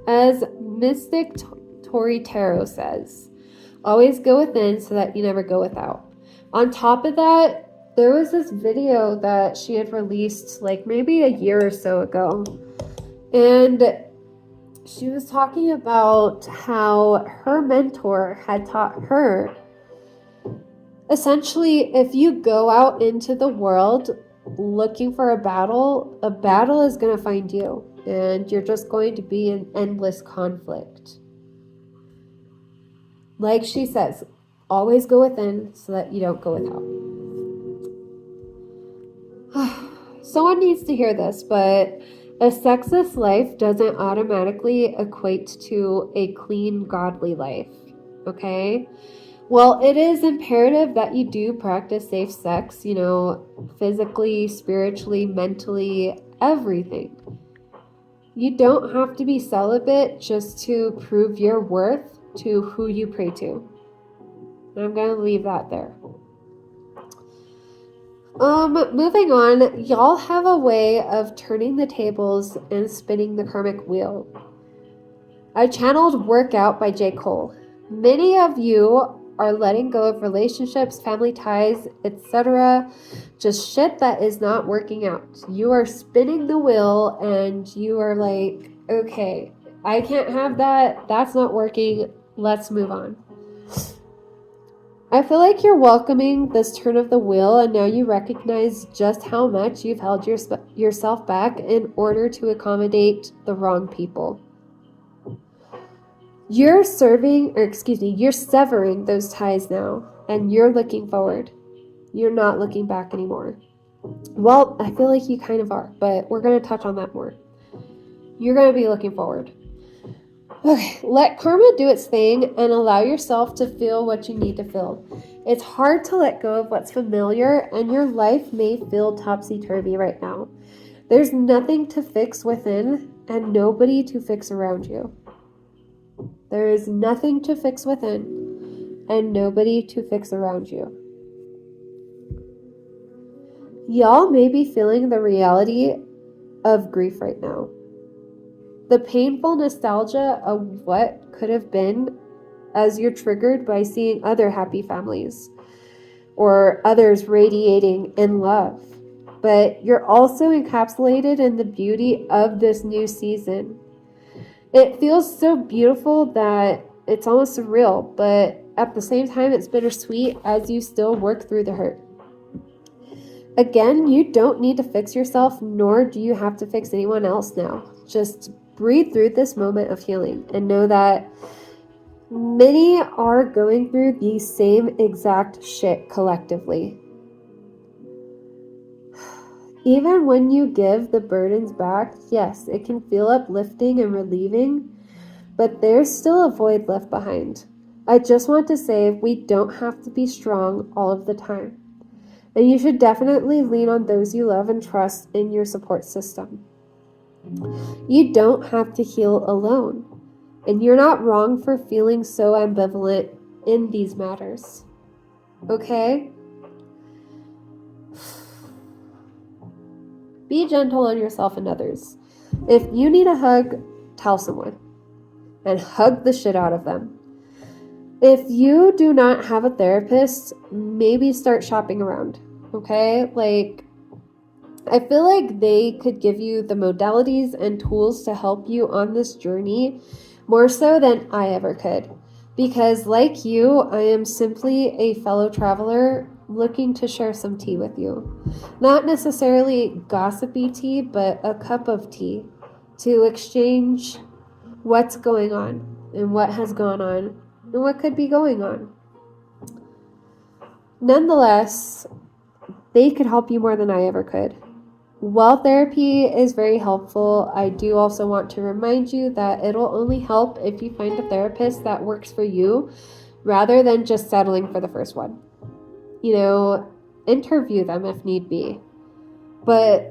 As Mystic Tori Tarot says, always go within so that you never go without. On top of that, there was this video that she had released like maybe a year or so ago. And she was talking about how her mentor had taught her, essentially, if you go out into the world looking for a battle is going to find you. And you're just going to be in endless conflict. Like she says, always go within so that you don't go without. Someone needs to hear this, but a sexless life doesn't automatically equate to a clean, godly life, okay? Well, it is imperative that you do practice safe sex, physically, spiritually, mentally, everything. You don't have to be celibate just to prove your worth to who you pray to. And I'm going to leave that there. Moving on, y'all have a way of turning the tables and spinning the karmic wheel. I channeled Work Out by J. Cole. Many of you are letting go of relationships, family ties, etc. Just shit that is not working out. You are spinning the wheel and you are like, okay, I can't have that. That's not working. Let's move on. I feel like you're welcoming this turn of the wheel, and now you recognize just how much you've held yourself back in order to accommodate the wrong people. You're severing those ties now, and you're looking forward. You're not looking back anymore. Well, I feel like you kind of are, but we're going to touch on that more. You're going to be looking forward. Okay, let karma do its thing and allow yourself to feel what you need to feel. It's hard to let go of what's familiar, and your life may feel topsy-turvy right now. There's nothing to fix within and nobody to fix around you. There is nothing to fix within and nobody to fix around you. Y'all may be feeling the reality of grief right now. The painful nostalgia of what could have been as you're triggered by seeing other happy families or others radiating in love. But you're also encapsulated in the beauty of this new season. It feels so beautiful that it's almost surreal, but at the same time, it's bittersweet as you still work through the hurt. Again, you don't need to fix yourself, nor do you have to fix anyone else now. Just breathe through this moment of healing and know that many are going through the same exact shit collectively. Even when you give the burdens back, yes, it can feel uplifting and relieving, but there's still a void left behind. I just want to say we don't have to be strong all of the time. And you should definitely lean on those you love and trust in your support system. You don't have to heal alone. And you're not wrong for feeling so ambivalent in these matters. Okay? Be gentle on yourself and others. If you need a hug, tell someone. And hug the shit out of them. If you do not have a therapist, maybe start shopping around. Okay? I feel like they could give you the modalities and tools to help you on this journey more so than I ever could. Because like you, I am simply a fellow traveler looking to share some tea with you. Not necessarily gossipy tea, but a cup of tea to exchange what's going on and what has gone on and what could be going on. Nonetheless, they could help you more than I ever could. While therapy is very helpful, I do also want to remind you that it'll only help if you find a therapist that works for you rather than just settling for the first one. You know, interview them if need be. But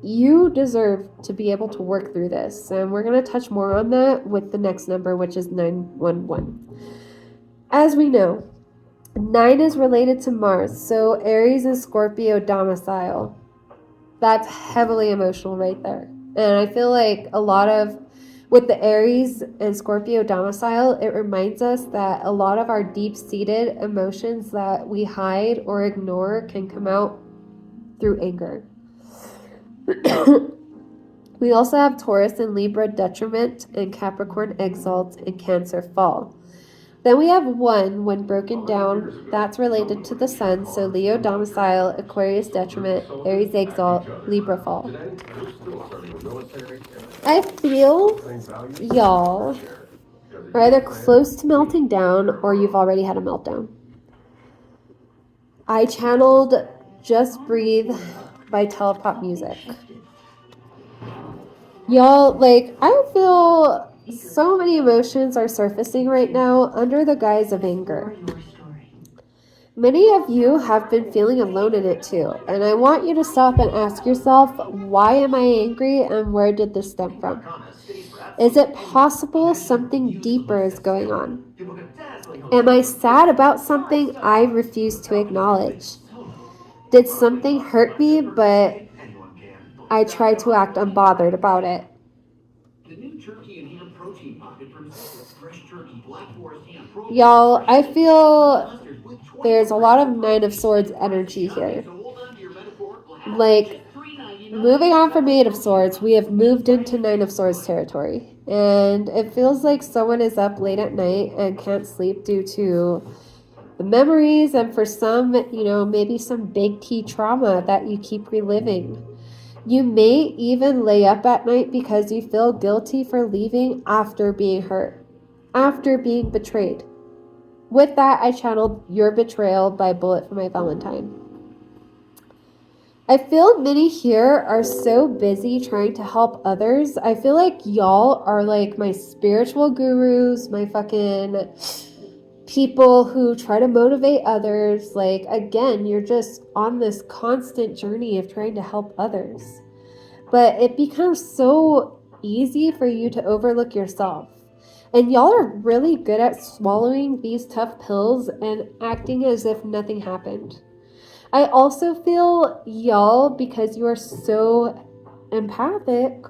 you deserve to be able to work through this, and we're going to touch more on that with the next number, which is 911. As we know, 9 is related to Mars, so Aries and Scorpio domicile. That's heavily emotional right there. And I feel like a lot of, with the Aries and Scorpio domicile, it reminds us that a lot of our deep-seated emotions that we hide or ignore can come out through anger. We also have Taurus and Libra detriment and Capricorn exalt and Cancer fall. Then we have 1 when broken down, that's related to the sun, so Leo domicile, Aquarius detriment, Aries exalt, Libra fall. I feel y'all are either close to melting down or you've already had a meltdown. I channeled Just Breathe by Telepop Music. Y'all, like, I feel so many emotions are surfacing right now under the guise of anger. Many of you have been feeling alone in it too, and I want you to stop and ask yourself, why am I angry and where did this stem from? Is it possible something deeper is going on? Am I sad about something I refuse to acknowledge? Did something hurt me, but I try to act unbothered about it? Y'all, I feel there's a lot of 9 of Swords energy here. Like, moving on from 8 of Swords, we have moved into 9 of Swords territory. And it feels like someone is up late at night and can't sleep due to the memories, and for some, you know, maybe some big T trauma that you keep reliving. You may even lay up at night because you feel guilty for leaving after being hurt, after being betrayed. With that, I channeled Your Betrayal by Bullet for My Valentine. I feel many here are so busy trying to help others. I feel like y'all are like my spiritual gurus, my fucking people who try to motivate others. Like, again, you're just on this constant journey of trying to help others. But it becomes so easy for you to overlook yourself. And y'all are really good at swallowing these tough pills and acting as if nothing happened. I also feel y'all, because you are so empathic,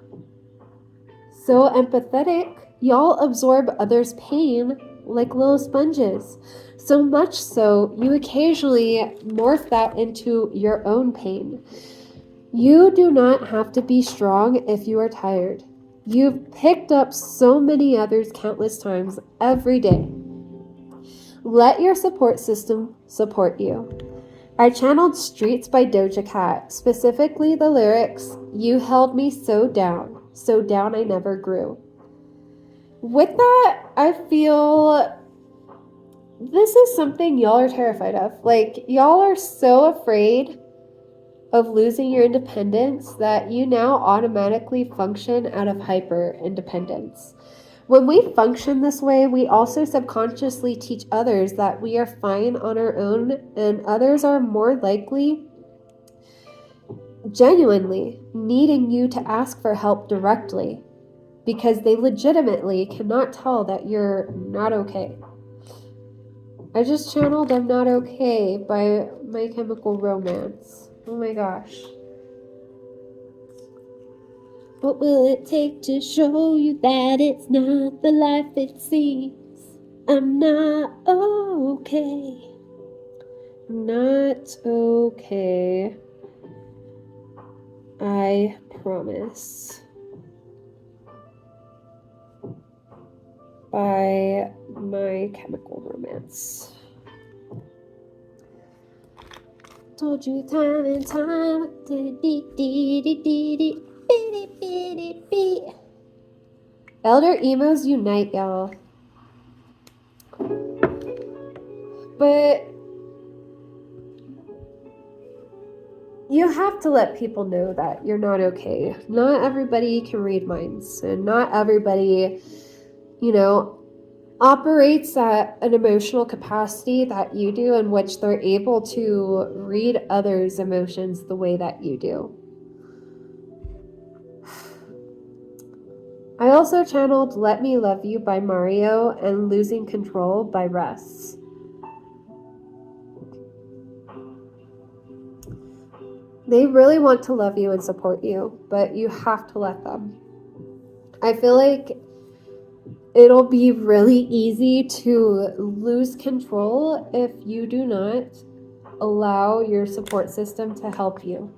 so empathetic, y'all absorb others' pain like little sponges. So much so, you occasionally morph that into your own pain. You do not have to be strong if you are tired. You've picked up so many others countless times every day. Let your support system support you. I channeled Streets by Doja Cat, specifically the lyrics, "You held me so down I never grew." With that, I feel this is something y'all are terrified of. Like, y'all are so afraid of losing your independence that you now automatically function out of hyper independence. When we function this way, we also subconsciously teach others that we are fine on our own, and others are more likely genuinely needing you to ask for help directly because they legitimately cannot tell that you're not okay. I just channeled I'm Not Okay by My Chemical Romance. Oh my gosh. What will it take to show you that it's not the life it seems? I'm not okay. Not okay. I promise. By My Chemical Romance. Told you time and time. Elder emos unite, y'all. But you have to let people know that you're not okay. Not everybody can read minds, and not everybody, operates at an emotional capacity that you do, in which they're able to read others' emotions the way that you do. I also channeled Let Me Love You by Mario and Losing Control by Russ. They really want to love you and support you, but you have to let them. I feel like it'll be really easy to lose control if you do not allow your support system to help you.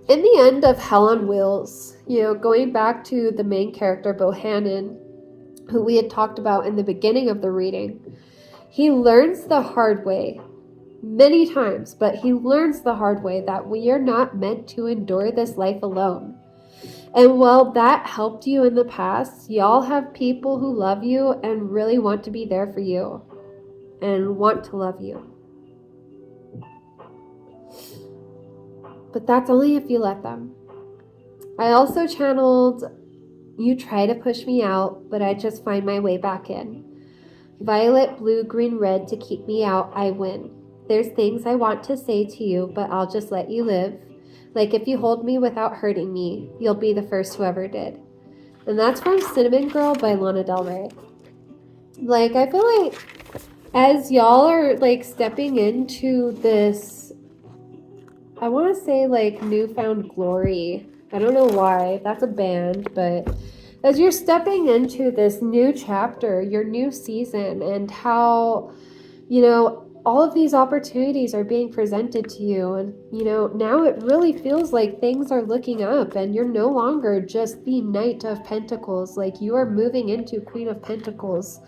In the end of Hell on Wheels, going back to the main character, Bohannon, who we had talked about in the beginning of the reading, he learns the hard way many times, but he learns the hard way that we are not meant to endure this life alone. And while that helped you in the past, y'all have people who love you and really want to be there for you and want to love you. But that's only if you let them. I also channeled You Try to Push Me Out, but I Just Find My Way Back In. Violet, blue, green, red, to keep me out, I win. There's things I want to say to you, but I'll just let you live. Like if you hold me without hurting me, you'll be the first who ever did. And that's from Cinnamon Girl by Lana Del Rey. I feel like as y'all are stepping into this, I want to say newfound glory. I don't know why. That's a band, but as you're stepping into this new chapter, your new season, and how, all of these opportunities are being presented to you. And, now it really feels like things are looking up and you're no longer just the Knight of Pentacles. You are moving into Queen of Pentacles,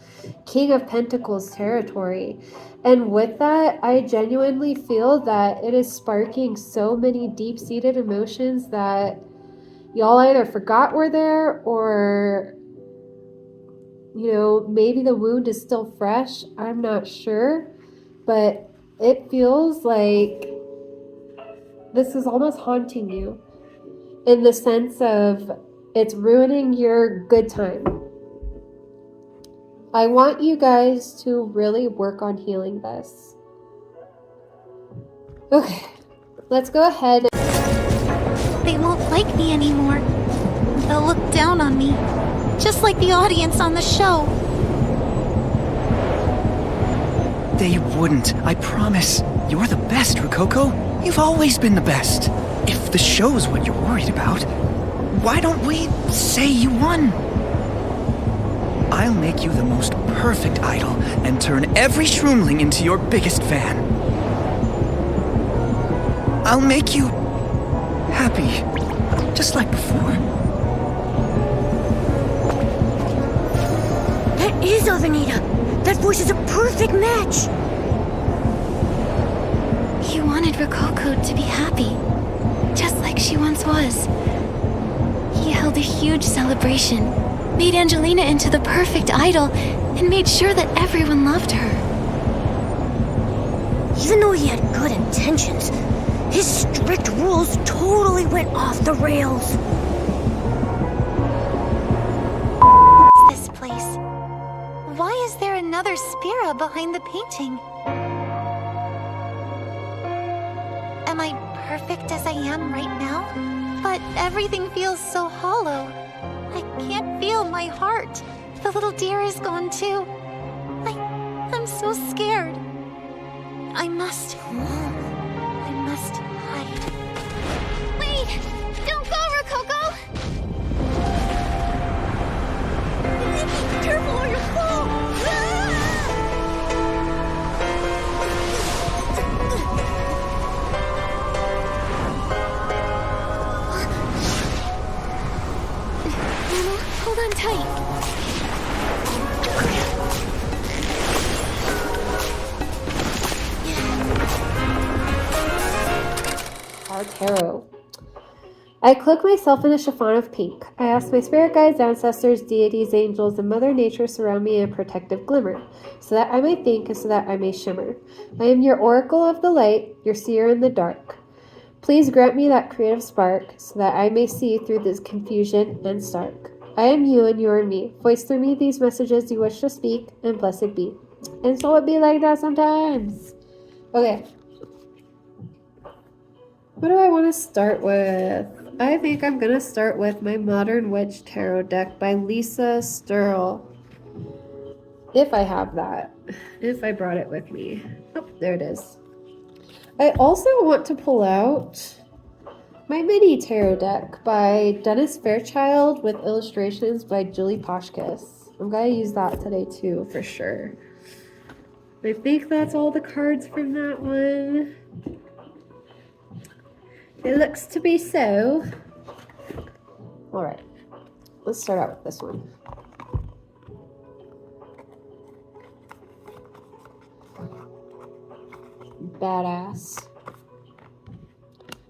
King of Pentacles territory. And with that, I genuinely feel that it is sparking so many deep-seated emotions that y'all either forgot were there, or, maybe the wound is still fresh. I'm not sure. But it feels like this is almost haunting you, in the sense of it's ruining your good time. I want you guys to really work on healing this. Okay, let's go ahead. They won't like me anymore. They'll look down on me, just like the audience on the show. They wouldn't, I promise. You're the best, Rococo. You've always been the best. If the show's what you're worried about, why don't we say you won? I'll make you the most perfect idol and turn every shroomling into your biggest fan. I'll make you happy, just like before. That is Avenida. That voice is a perfect match. He wanted Rococo to be happy, just like she once was. He held a huge celebration, made Angelina into the perfect idol, and made sure that everyone loved her. Even though he had good intentions, his strict rules totally went off the rails. This place. Why is there another Spira behind the painting? Am I perfect as I am right now? But everything feels so hollow. I can't feel my heart. The little deer is gone too. I'm so scared. I must hide. Wait! Don't go, Rococo! Be careful or you'll fall! Hold on tight. Tarot. I cloak myself in a chiffon of pink. I ask my spirit guides, ancestors, deities, angels, and Mother Nature surround me in a protective glimmer, so that I may think and so that I may shimmer. I am your oracle of the light, your seer in the dark. Please grant me that creative spark, so that I may see through this confusion and stark. I am you and you are me. Voice through me these messages you wish to speak, and blessed be. And so it be like that sometimes. Okay. What do I want to start with? I think I'm going to start with my Modern Witch Tarot deck by Lisa Sturl. If I have that. If I brought it with me. Oh, there it is. I also want to pull out my mini tarot deck by Dennis Fairchild with illustrations by Julie Poshkis. I'm going to use that today too, for sure. I think that's all the cards from that one. It looks to be so. Alright, let's start out with this one. Badass.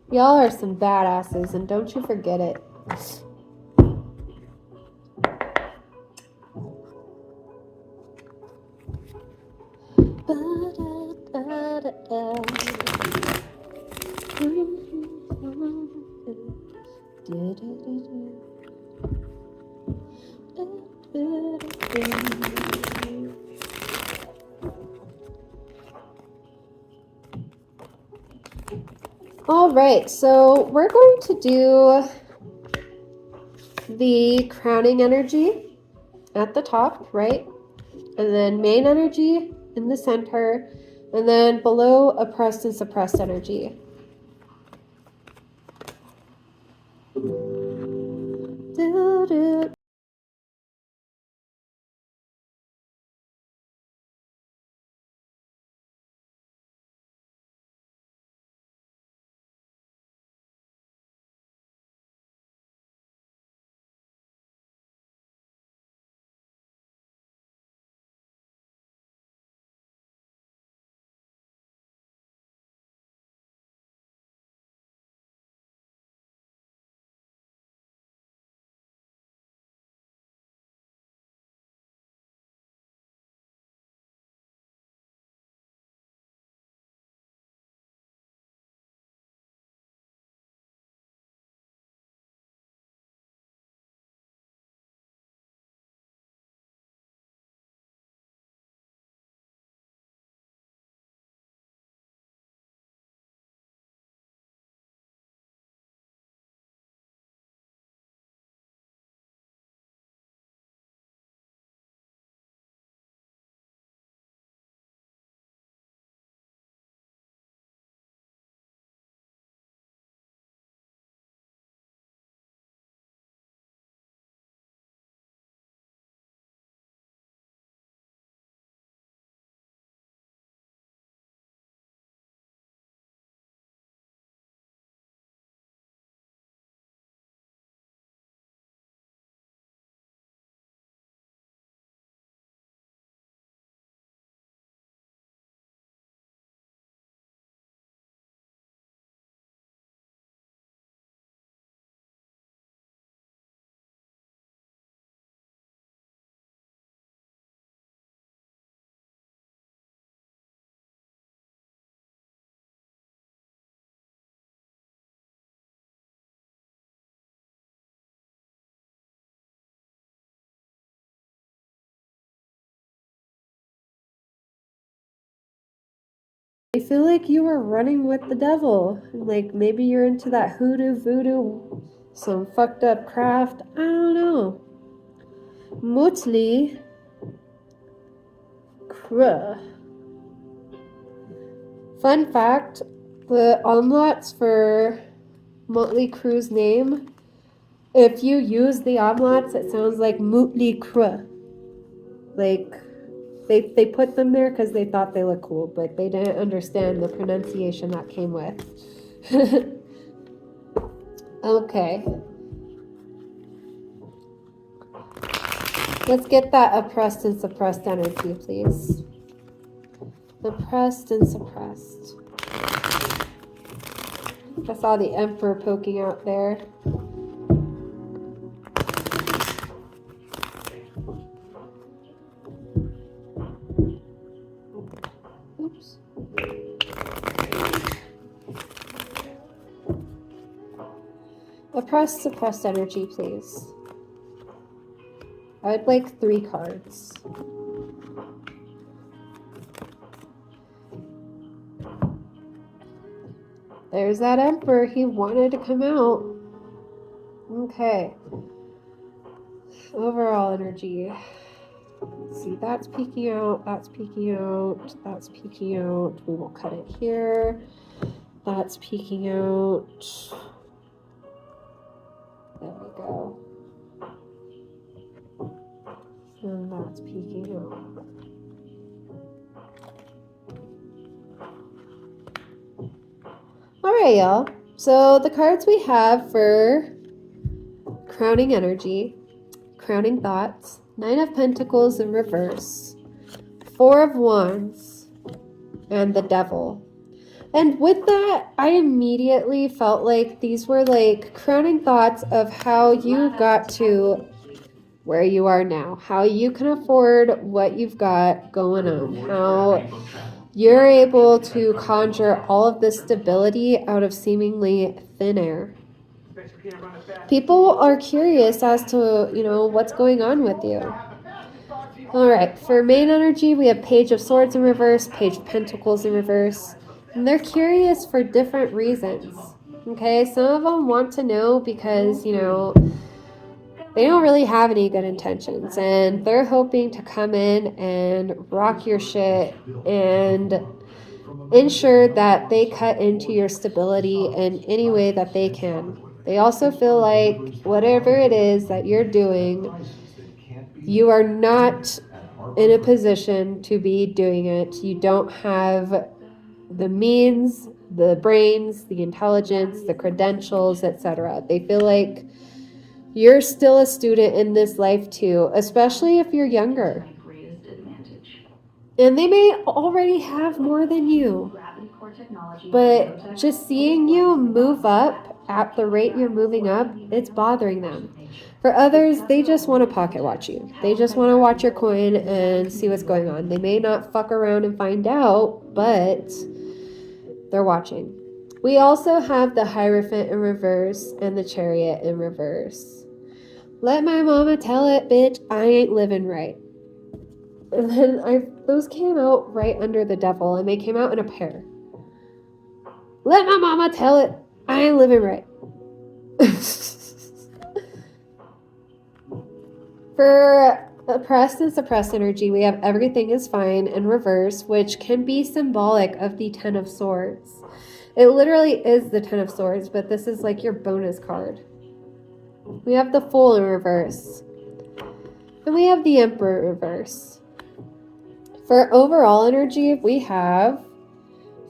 Y'all are some badasses, and don't you forget it. All right, so we're going to do the crowning energy at the top, right? And then main energy in the center, and then below oppressed and suppressed energy. I feel like you were running with the devil. Like maybe you're into that hoodoo voodoo, some fucked up craft. I don't know. Motley Crue. Fun fact, the omlauts for Motley Crue's name, if you use the omlauts, it sounds like Motley Crue. Like, they put them there because they thought they looked cool, but they didn't understand the pronunciation that came with. Okay. Let's get that oppressed and suppressed energy, please. Oppressed and suppressed. I saw the Emperor poking out there. Oops. Suppressed energy, please. I would like 3 cards. There's that Emperor. He wanted to come out. Okay. Overall energy. Let's see, that's peeking out, that's peeking out, that's peeking out. We will cut it here. That's peeking out. There we go. And that's peeking out. Alright, y'all. So the cards we have for crowning energy, crowning thoughts, 9 of Pentacles in reverse, 4 of Wands, and the Devil. And with that, I immediately felt like these were like crowning thoughts of how you got to where you are now, how you can afford what you've got going on, how you're able to conjure all of this stability out of seemingly thin air. People are curious as to, what's going on with you. All right, for main energy, we have Page of Swords in reverse, Page of Pentacles in reverse. And they're curious for different reasons. Okay, some of them want to know because, they don't really have any good intentions. And they're hoping to come in and rock your shit and ensure that they cut into your stability in any way that they can. They also feel like whatever it is that you're doing, you are not in a position to be doing it. You don't have the means, the brains, the intelligence, the credentials, etc. They feel like you're still a student in this life too, especially if you're younger. And they may already have more than you. But just seeing you move up at the rate you're moving up, it's bothering them. For others, they just want to pocket watch you. They just want to watch your coin and see what's going on. They may not fuck around and find out, but they're watching. We also have the Hierophant in reverse and the Chariot in reverse. Let my mama tell it, bitch, I ain't living right. And then those came out right under the Devil, and they came out in a pair. Let my mama tell it, I ain't living right. For oppressed and suppressed energy, we have Everything is Fine in reverse, which can be symbolic of the Ten of Swords. It literally is the Ten of Swords, but this is like your bonus card. We have the Fool in reverse. And we have the Emperor in reverse. For overall energy, we have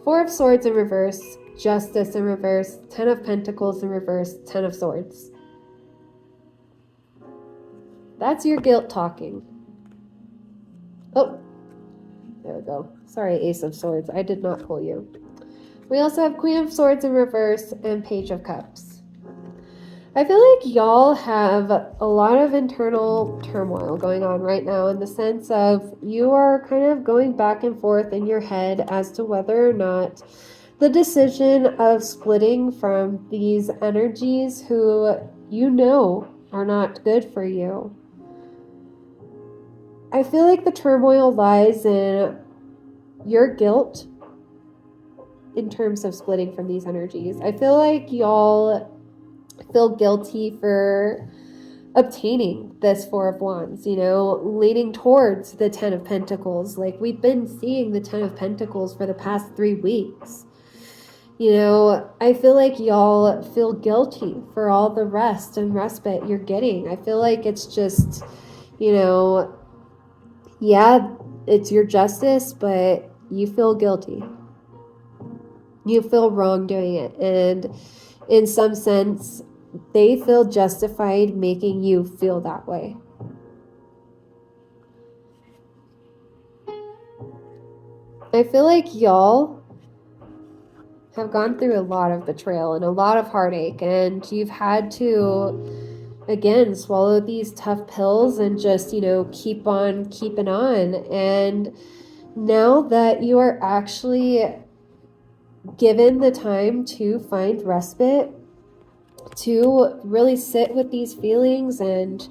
4 of Swords in reverse, Justice in reverse, 10 of Pentacles in reverse, 10 of Swords. That's your guilt talking. Oh, there we go. Sorry, Ace of Swords. I did not pull you. We also have Queen of Swords in reverse and Page of Cups. I feel like y'all have a lot of internal turmoil going on right now in the sense of you are kind of going back and forth in your head as to whether or not the decision of splitting from these energies who are not good for you. I feel like the turmoil lies in your guilt in terms of splitting from these energies. I feel like y'all feel guilty for obtaining this 4 of Wands, leaning towards the 10 of Pentacles. Like, we've been seeing the 10 of Pentacles for the past 3 weeks. I feel like y'all feel guilty for all the rest and respite you're getting. I feel like it's just, yeah, it's your justice, but you feel guilty. You feel wrong doing it. And in some sense, they feel justified making you feel that way. I feel like y'all have gone through a lot of betrayal and a lot of heartache, and you've had to, again, swallow these tough pills and just, keep on keeping on. And now that you are actually given the time to find respite, to really sit with these feelings and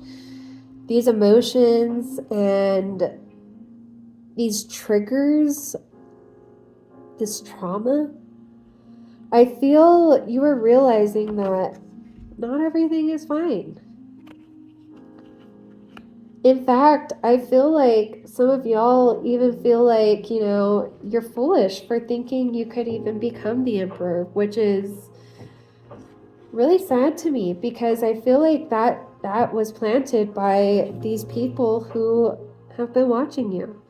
these emotions and these triggers, this trauma, I feel you are realizing that not everything is fine. In fact, I feel like some of y'all even feel like, you're foolish for thinking you could even become the emperor, which is really sad to me, because I feel like that was planted by these people who have been watching you,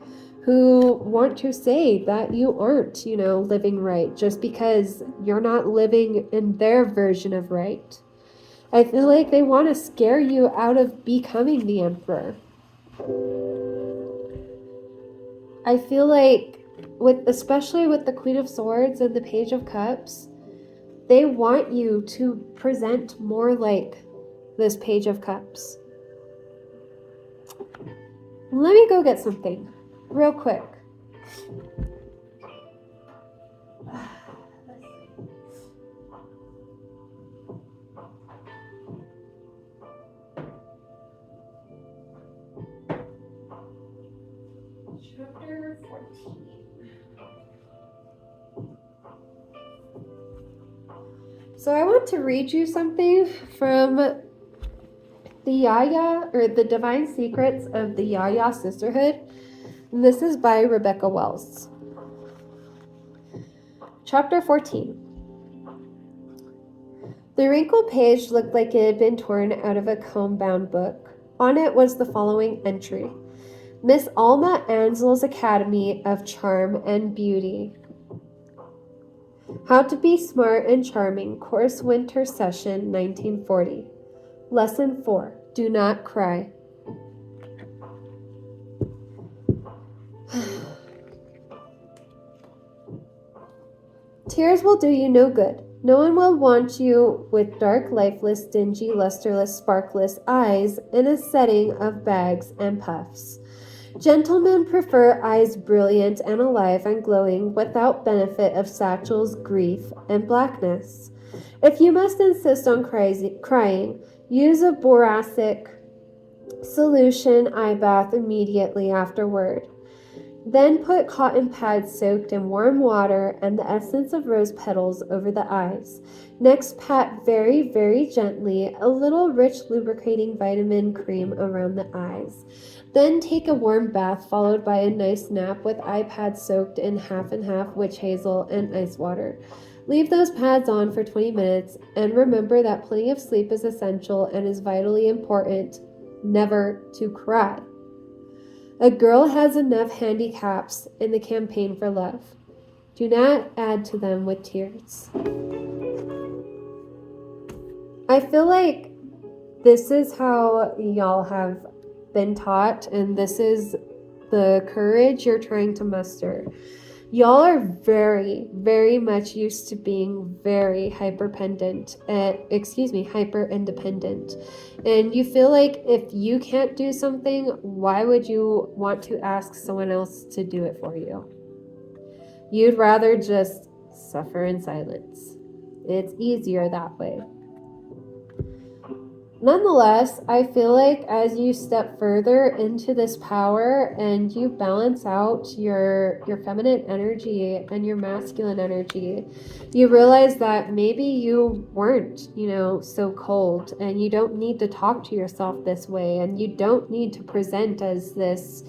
who want to say that you aren't, living right just because you're not living in their version of right. I feel like they want to scare you out of becoming the emperor. I feel like, especially with the Queen of Swords and the Page of Cups, they want you to present more like this Page of Cups. Let me go get something real quick. Chapter 14. So I want to read you something from the Yaya, or the Divine Secrets of the Yaya Sisterhood. And this is by Rebecca Wells. Chapter 14. The wrinkled page looked like it had been torn out of a comb-bound book. On it was the following entry: Miss Alma Ansel's Academy of Charm and Beauty. How to be smart and charming, course winter session 1940. Lesson 4. Do not cry. Tears will do you no good. No one will want you with dark, lifeless, dingy, lusterless, sparkless eyes in a setting of bags and puffs. Gentlemen prefer eyes brilliant and alive and glowing without benefit of satchels, grief, and blackness. If you must insist on crying, use a boracic solution eye bath immediately afterward. Then put cotton pads soaked in warm water and the essence of rose petals over the eyes. Next, pat very, very gently a little rich lubricating vitamin cream around the eyes. Then take a warm bath followed by a nice nap with eye pads soaked in half and half witch hazel and ice water. Leave those pads on for 20 minutes and remember that plenty of sleep is essential and is vitally important never to cry. A girl has enough handicaps in the campaign for love. Do not add to them with tears. I feel like this is how y'all have been taught, and this is the courage you're trying to muster. Y'all are very, very much used to being very hyper-independent. And you feel like if you can't do something, why would you want to ask someone else to do it for you? You'd rather just suffer in silence. It's easier that way. Nonetheless, I feel like as you step further into this power and you balance out your feminine energy and your masculine energy, you realize that maybe you weren't, so cold, and you don't need to talk to yourself this way, and you don't need to present as this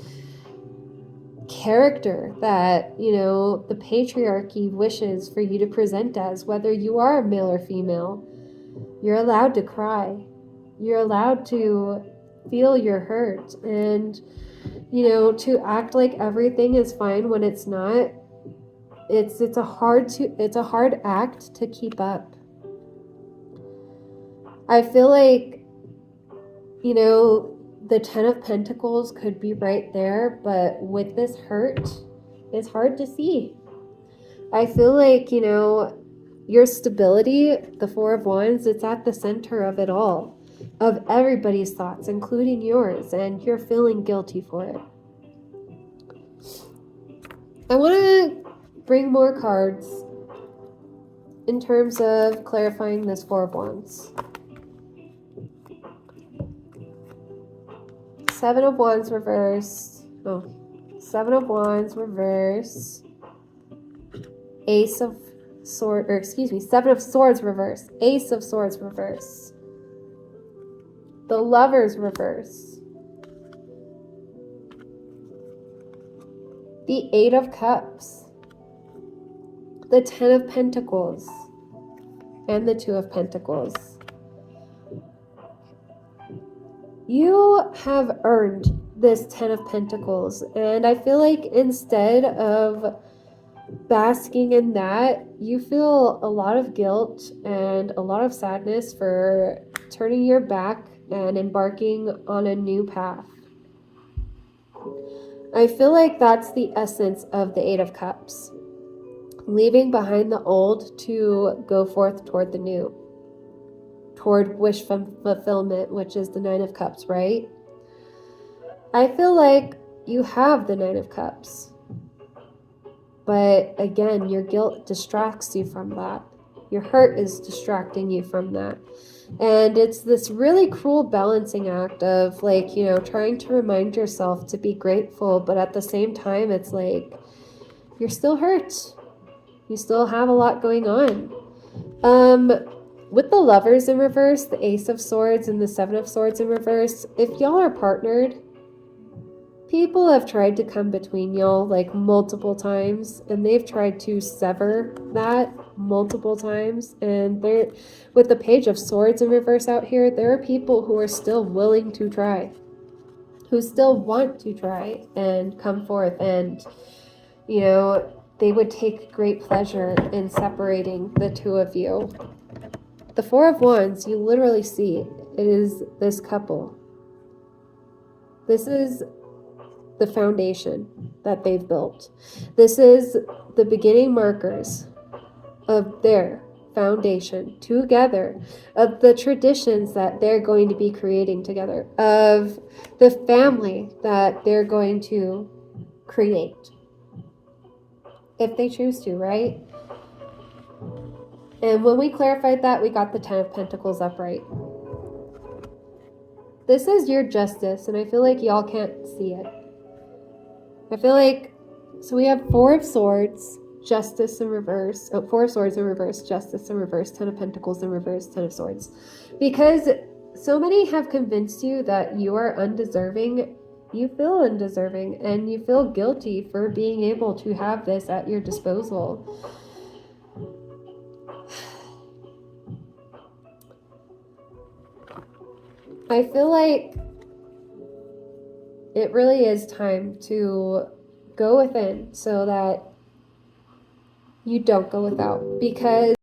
character that, the patriarchy wishes for you to present as, whether you are a male or female. You're allowed to cry. You're allowed to feel your hurt and, to act like everything is fine when it's not. It's a hard act to keep up. I feel like, the Ten of Pentacles could be right there, but with this hurt, it's hard to see. I feel like, Your stability, the Four of Wands, it's at the center of it all, of everybody's thoughts, including yours, and you're feeling guilty for it. I want to bring more cards in terms of clarifying this Four of Wands. Seven of Wands reverse. Oh, Seven of Wands reverse. Ace of Swords, or excuse me, Seven of Swords reverse. Ace of Swords reverse. The Lovers reverse. The Eight of Cups. The Ten of Pentacles. And the Two of Pentacles. You have earned this Ten of Pentacles, and I feel like instead of basking in that, you feel a lot of guilt and a lot of sadness for turning your back and embarking on a new path. I feel like that's the essence of the Eight of Cups. Leaving behind the old to go forth toward the new. Toward wish fulfillment, which is the Nine of Cups, right? I feel like you have the Nine of Cups. But again, your guilt distracts you from that. Your hurt is distracting you from that. And it's this really cruel balancing act of like, you know, trying to remind yourself to be grateful, but at the same time, it's like, you're still hurt. You still have a lot going on. With the Lovers in reverse, the Ace of Swords and the Seven of Swords in reverse, if y'all are partnered, people have tried to come between y'all like multiple times, and they've tried to sever that multiple times. And they're, with the Page of Swords in reverse out here, there are people who are still willing to try, who still want to try and come forth, and, you know, they would take great pleasure in separating the two of you. The Four of Wands, you literally see, it is this couple. This is the foundation that they've built. This is the beginning markers of their foundation together, of the traditions that they're going to be creating together, of the family that they're going to create. If they choose to, right? And when we clarified that, we got the Ten of Pentacles upright. This is your justice, and I feel like y'all can't see it. I feel like, so we have Four of Swords, Justice in reverse, Four of Swords in reverse, Justice in reverse, Ten of Pentacles in reverse, Ten of Swords. Because so many have convinced you that you are undeserving. You feel undeserving, and you feel guilty for being able to have this at your disposal. I feel like it really is time to go within so that you don't go without, because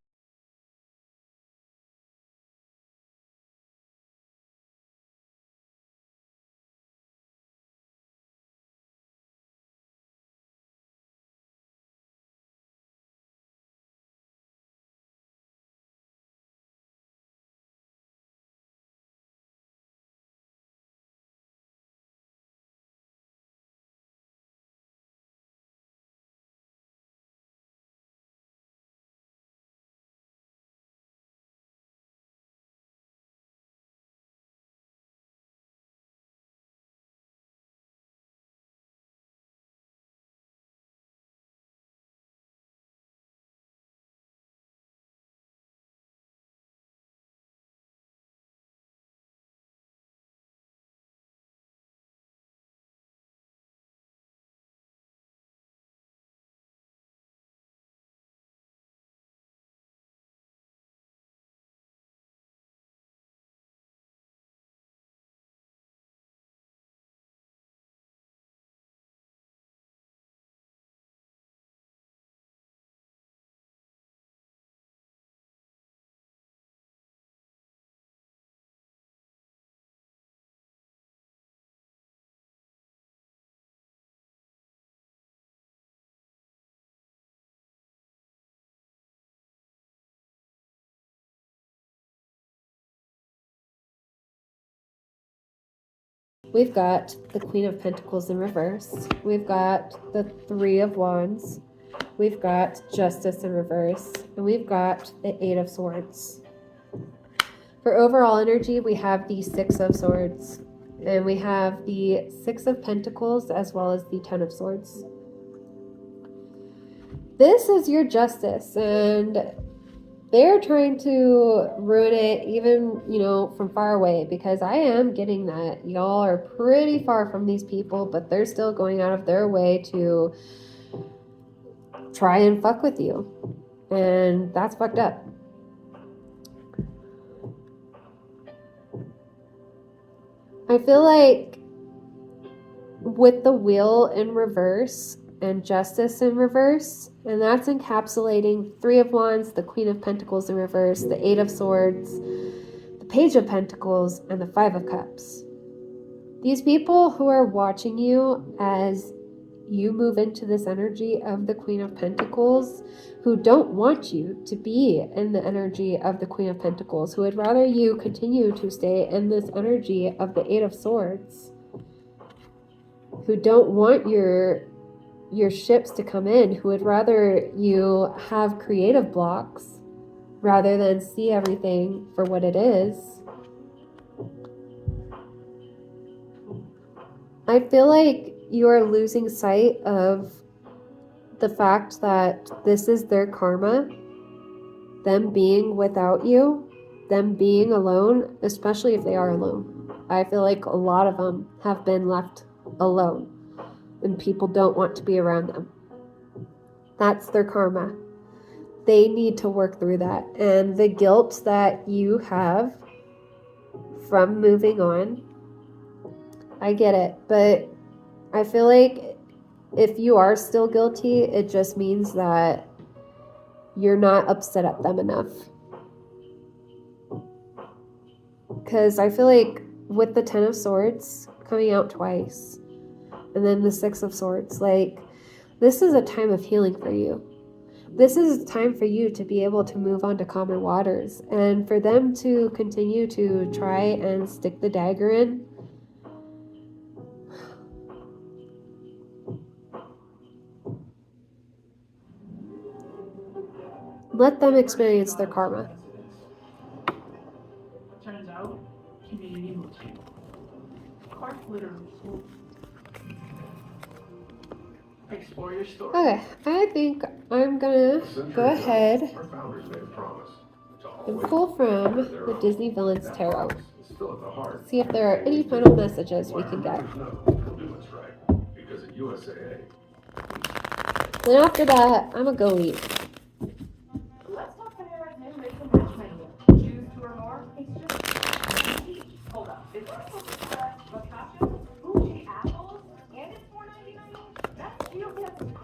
we've got the Queen of Pentacles in reverse. We've got the Three of Wands. We've got Justice in reverse. And we've got the Eight of Swords. For overall energy, we have the Six of Swords. And we have the Six of Pentacles as well as the Ten of Swords. This is your justice, and they're trying to ruin it even, from far away, because I am getting that. Y'all are pretty far from these people, but they're still going out of their way to try and fuck with you. And that's fucked up. I feel like with the Wheel in reverse and Justice in reverse, and that's encapsulating Three of Wands, the Queen of Pentacles in reverse, the Eight of Swords, the Page of Pentacles, and the Five of Cups. These people who are watching you as you move into this energy of the Queen of Pentacles, who don't want you to be in the energy of the Queen of Pentacles, who would rather you continue to stay in this energy of the Eight of Swords, who don't want your ships to come in, who would rather you have creative blocks rather than see everything for what it is. I feel like you are losing sight of the fact that this is their karma, them being without you, them being alone, especially if they are alone. I feel like a lot of them have been left alone, and people don't want to be around them. That's their karma. They need to work through that. And the guilt that you have from moving on, I get it. But I feel like if you are still guilty, it just means that you're not upset at them enough. Because I feel like with the Ten of Swords coming out twice, and then the Six of Swords, this is a time of healing for you. This is a time for you to be able to move on to calmer waters. And for them to continue to try and stick the dagger in, let them experience their karma. Turns out, community moves you. Quite literally. Explore your story. Okay, I think I'm gonna go ahead and pull from the Disney Villains Tarot. See if there are any final messages we can get. Then after that, I'm gonna go eat. Let's talk Panera's new mix and match menu. Choose two or more. It's just each. Hold up. Is there supposed to select focaccia, bougie apples, and it's $4.99? That's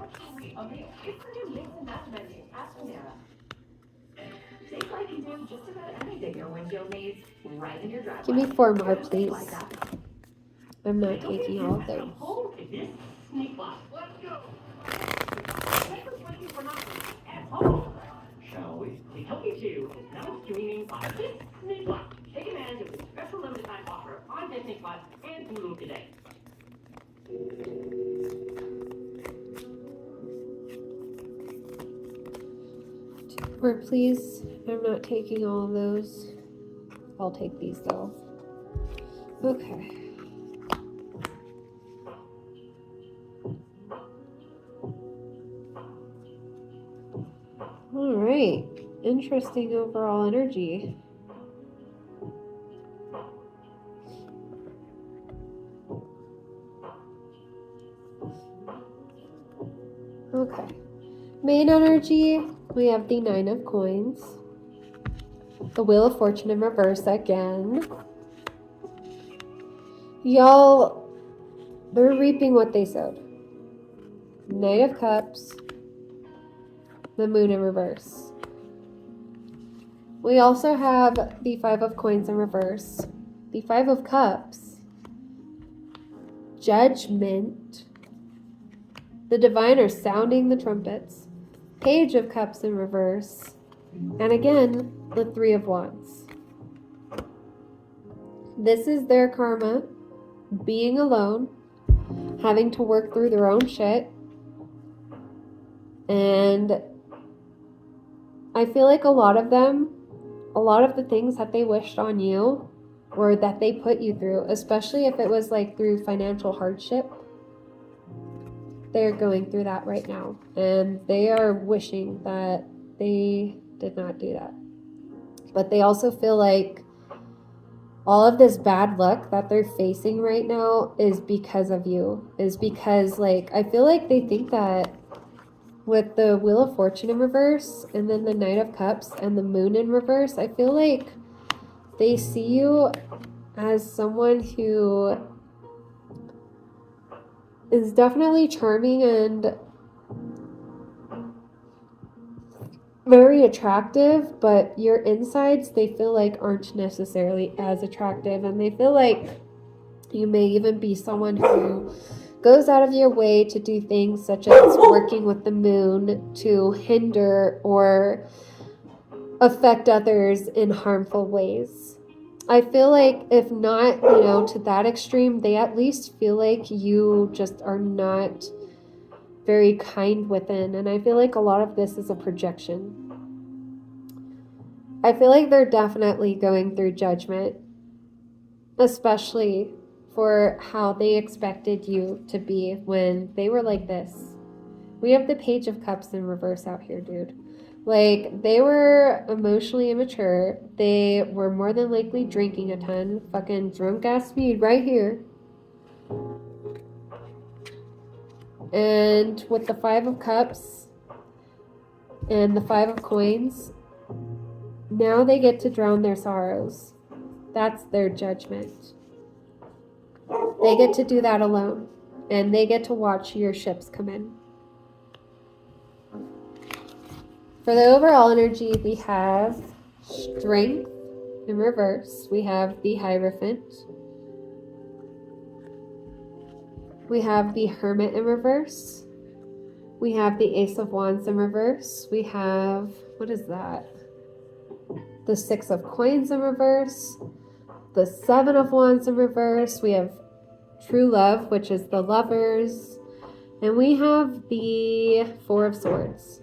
actually a meal. It's the new mix and match menu at Panera. Taste like you do just about anything your window needs right in your driveway. Give me 4 more, please. I'm not taking all of them. Sneak by. Let's go. Shall we? The Healthy Chew is now streaming on this Sneak Plus. Take advantage of the special limited time offer on Disney Plus and Hulu today. 2 more, please. I'm not taking all of those. I'll take these though. Okay. All right. Interesting overall energy. Okay. Main energy, we have the 9 of Coins. The Wheel of Fortune in reverse again. Y'all, they're reaping what they sowed. Knight of Cups. The Moon in reverse. We also have the 5 of Coins in reverse. The 5 of Cups. Judgment. The Diviner sounding the trumpets. Page of Cups in reverse. And again, the 3 of Wands. This is their karma. being alone, having to work through their own shit. And I feel like a lot of the things that they wished on you or that they put you through, especially if it was like through financial hardship, they're going through that right now. And they are wishing that they did not do that. But they also feel like all of this bad luck that they're facing right now is because of you. Is because, like, I feel like they think that with the Wheel of Fortune in reverse and then the Knight of Cups and the Moon in reverse, I feel like they see you as someone who is definitely charming and very attractive, but your insides they feel like aren't necessarily as attractive, and they feel like you may even be someone who goes out of your way to do things such as working with the moon to hinder or affect others in harmful ways. I feel like if not, to that extreme, they at least feel like you just are not very kind within. And I feel like a lot of this is a projection. I feel like they're definitely going through judgment, especially for how they expected you to be when they were like this. We have the Page of Cups in reverse out here, dude. Like, they were emotionally immature. They were more than likely drinking a ton. Fucking drunk ass speed right here. And with the Five of Cups and the Five of Coins, now they get to drown their sorrows. That's their judgment. They get to do that alone. And they get to watch your ships come in. For the overall energy, we have Strength in reverse. We have the Hierophant. We have the Hermit in reverse. We have the Ace of Wands in reverse. We have, what is that? The Six of Coins in reverse. The Seven of Wands in reverse. We have True Love, which is the Lovers. And we have the Four of Swords.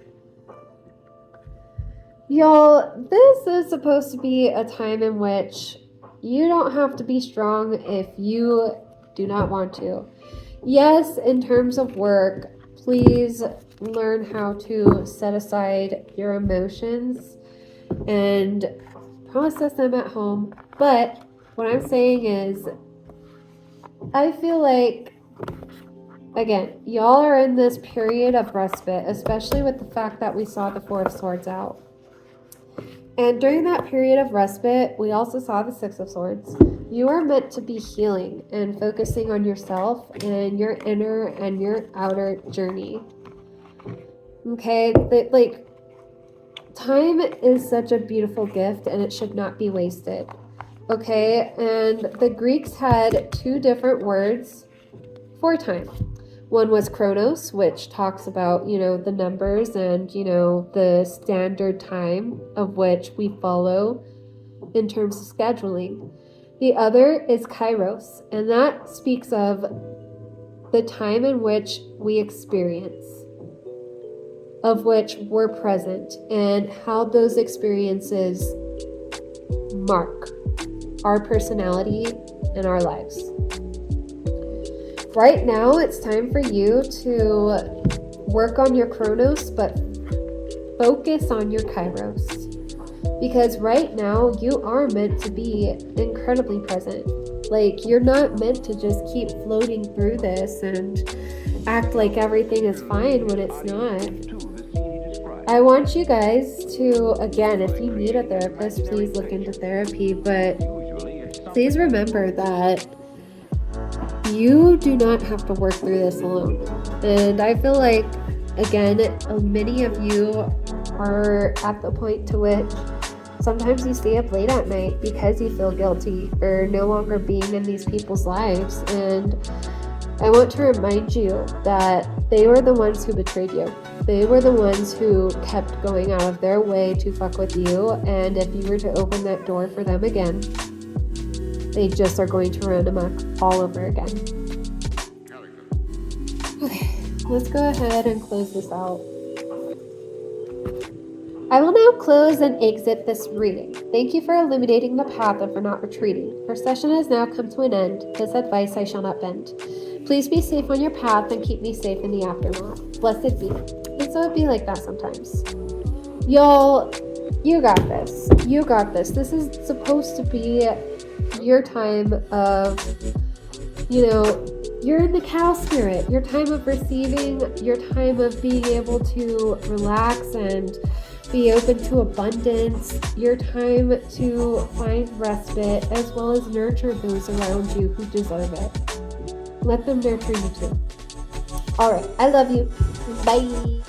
Y'all, this is supposed to be a time in which you don't have to be strong if you do not want to. Yes, in terms of work, please learn how to set aside your emotions and process them at home. But what I'm saying is, I feel like, again, y'all are in this period of respite, especially with the fact that we saw the Four of Swords out. And during that period of respite, we also saw the Six of Swords. You are meant to be healing and focusing on yourself and your inner and your outer journey. Okay? Time is such a beautiful gift and it should not be wasted. Okay? And the Greeks had two different words for time. One was Chronos, which talks about, the numbers and, the standard time of which we follow in terms of scheduling. The other is Kairos, and that speaks of the time in which we experience, of which we're present, and how those experiences mark our personality and our lives. Right now, it's time for you to work on your Chronos, but focus on your Kairos. Because right now, you are meant to be incredibly present. Like, you're not meant to just keep floating through this and act like everything is fine when it's not. I want you guys to, again, if you need a therapist, please look into therapy, but please remember that you do not have to work through this alone. And I feel like, again, many of you are at the point to which sometimes you stay up late at night because you feel guilty for no longer being in these people's lives. And I want to remind you that they were the ones who betrayed you. They were the ones who kept going out of their way to fuck with you. And if you were to open that door for them again, they just are going to run amok all over again. Okay, let's go ahead and close this out. I will now close and exit this reading. Thank you for illuminating the path and for not retreating. Our session has now come to an end. This advice I shall not bend. Please be safe on your path and keep me safe in the aftermath. Blessed be. And so it be like that sometimes. Y'all, you got this. You got this. This is supposed to be your time of, you're in the cow spirit. Your time of receiving, your time of being able to relax and be open to abundance, your time to find respite, as well as nurture those around you who deserve it. Let them nurture you too. All right, I love you. Bye.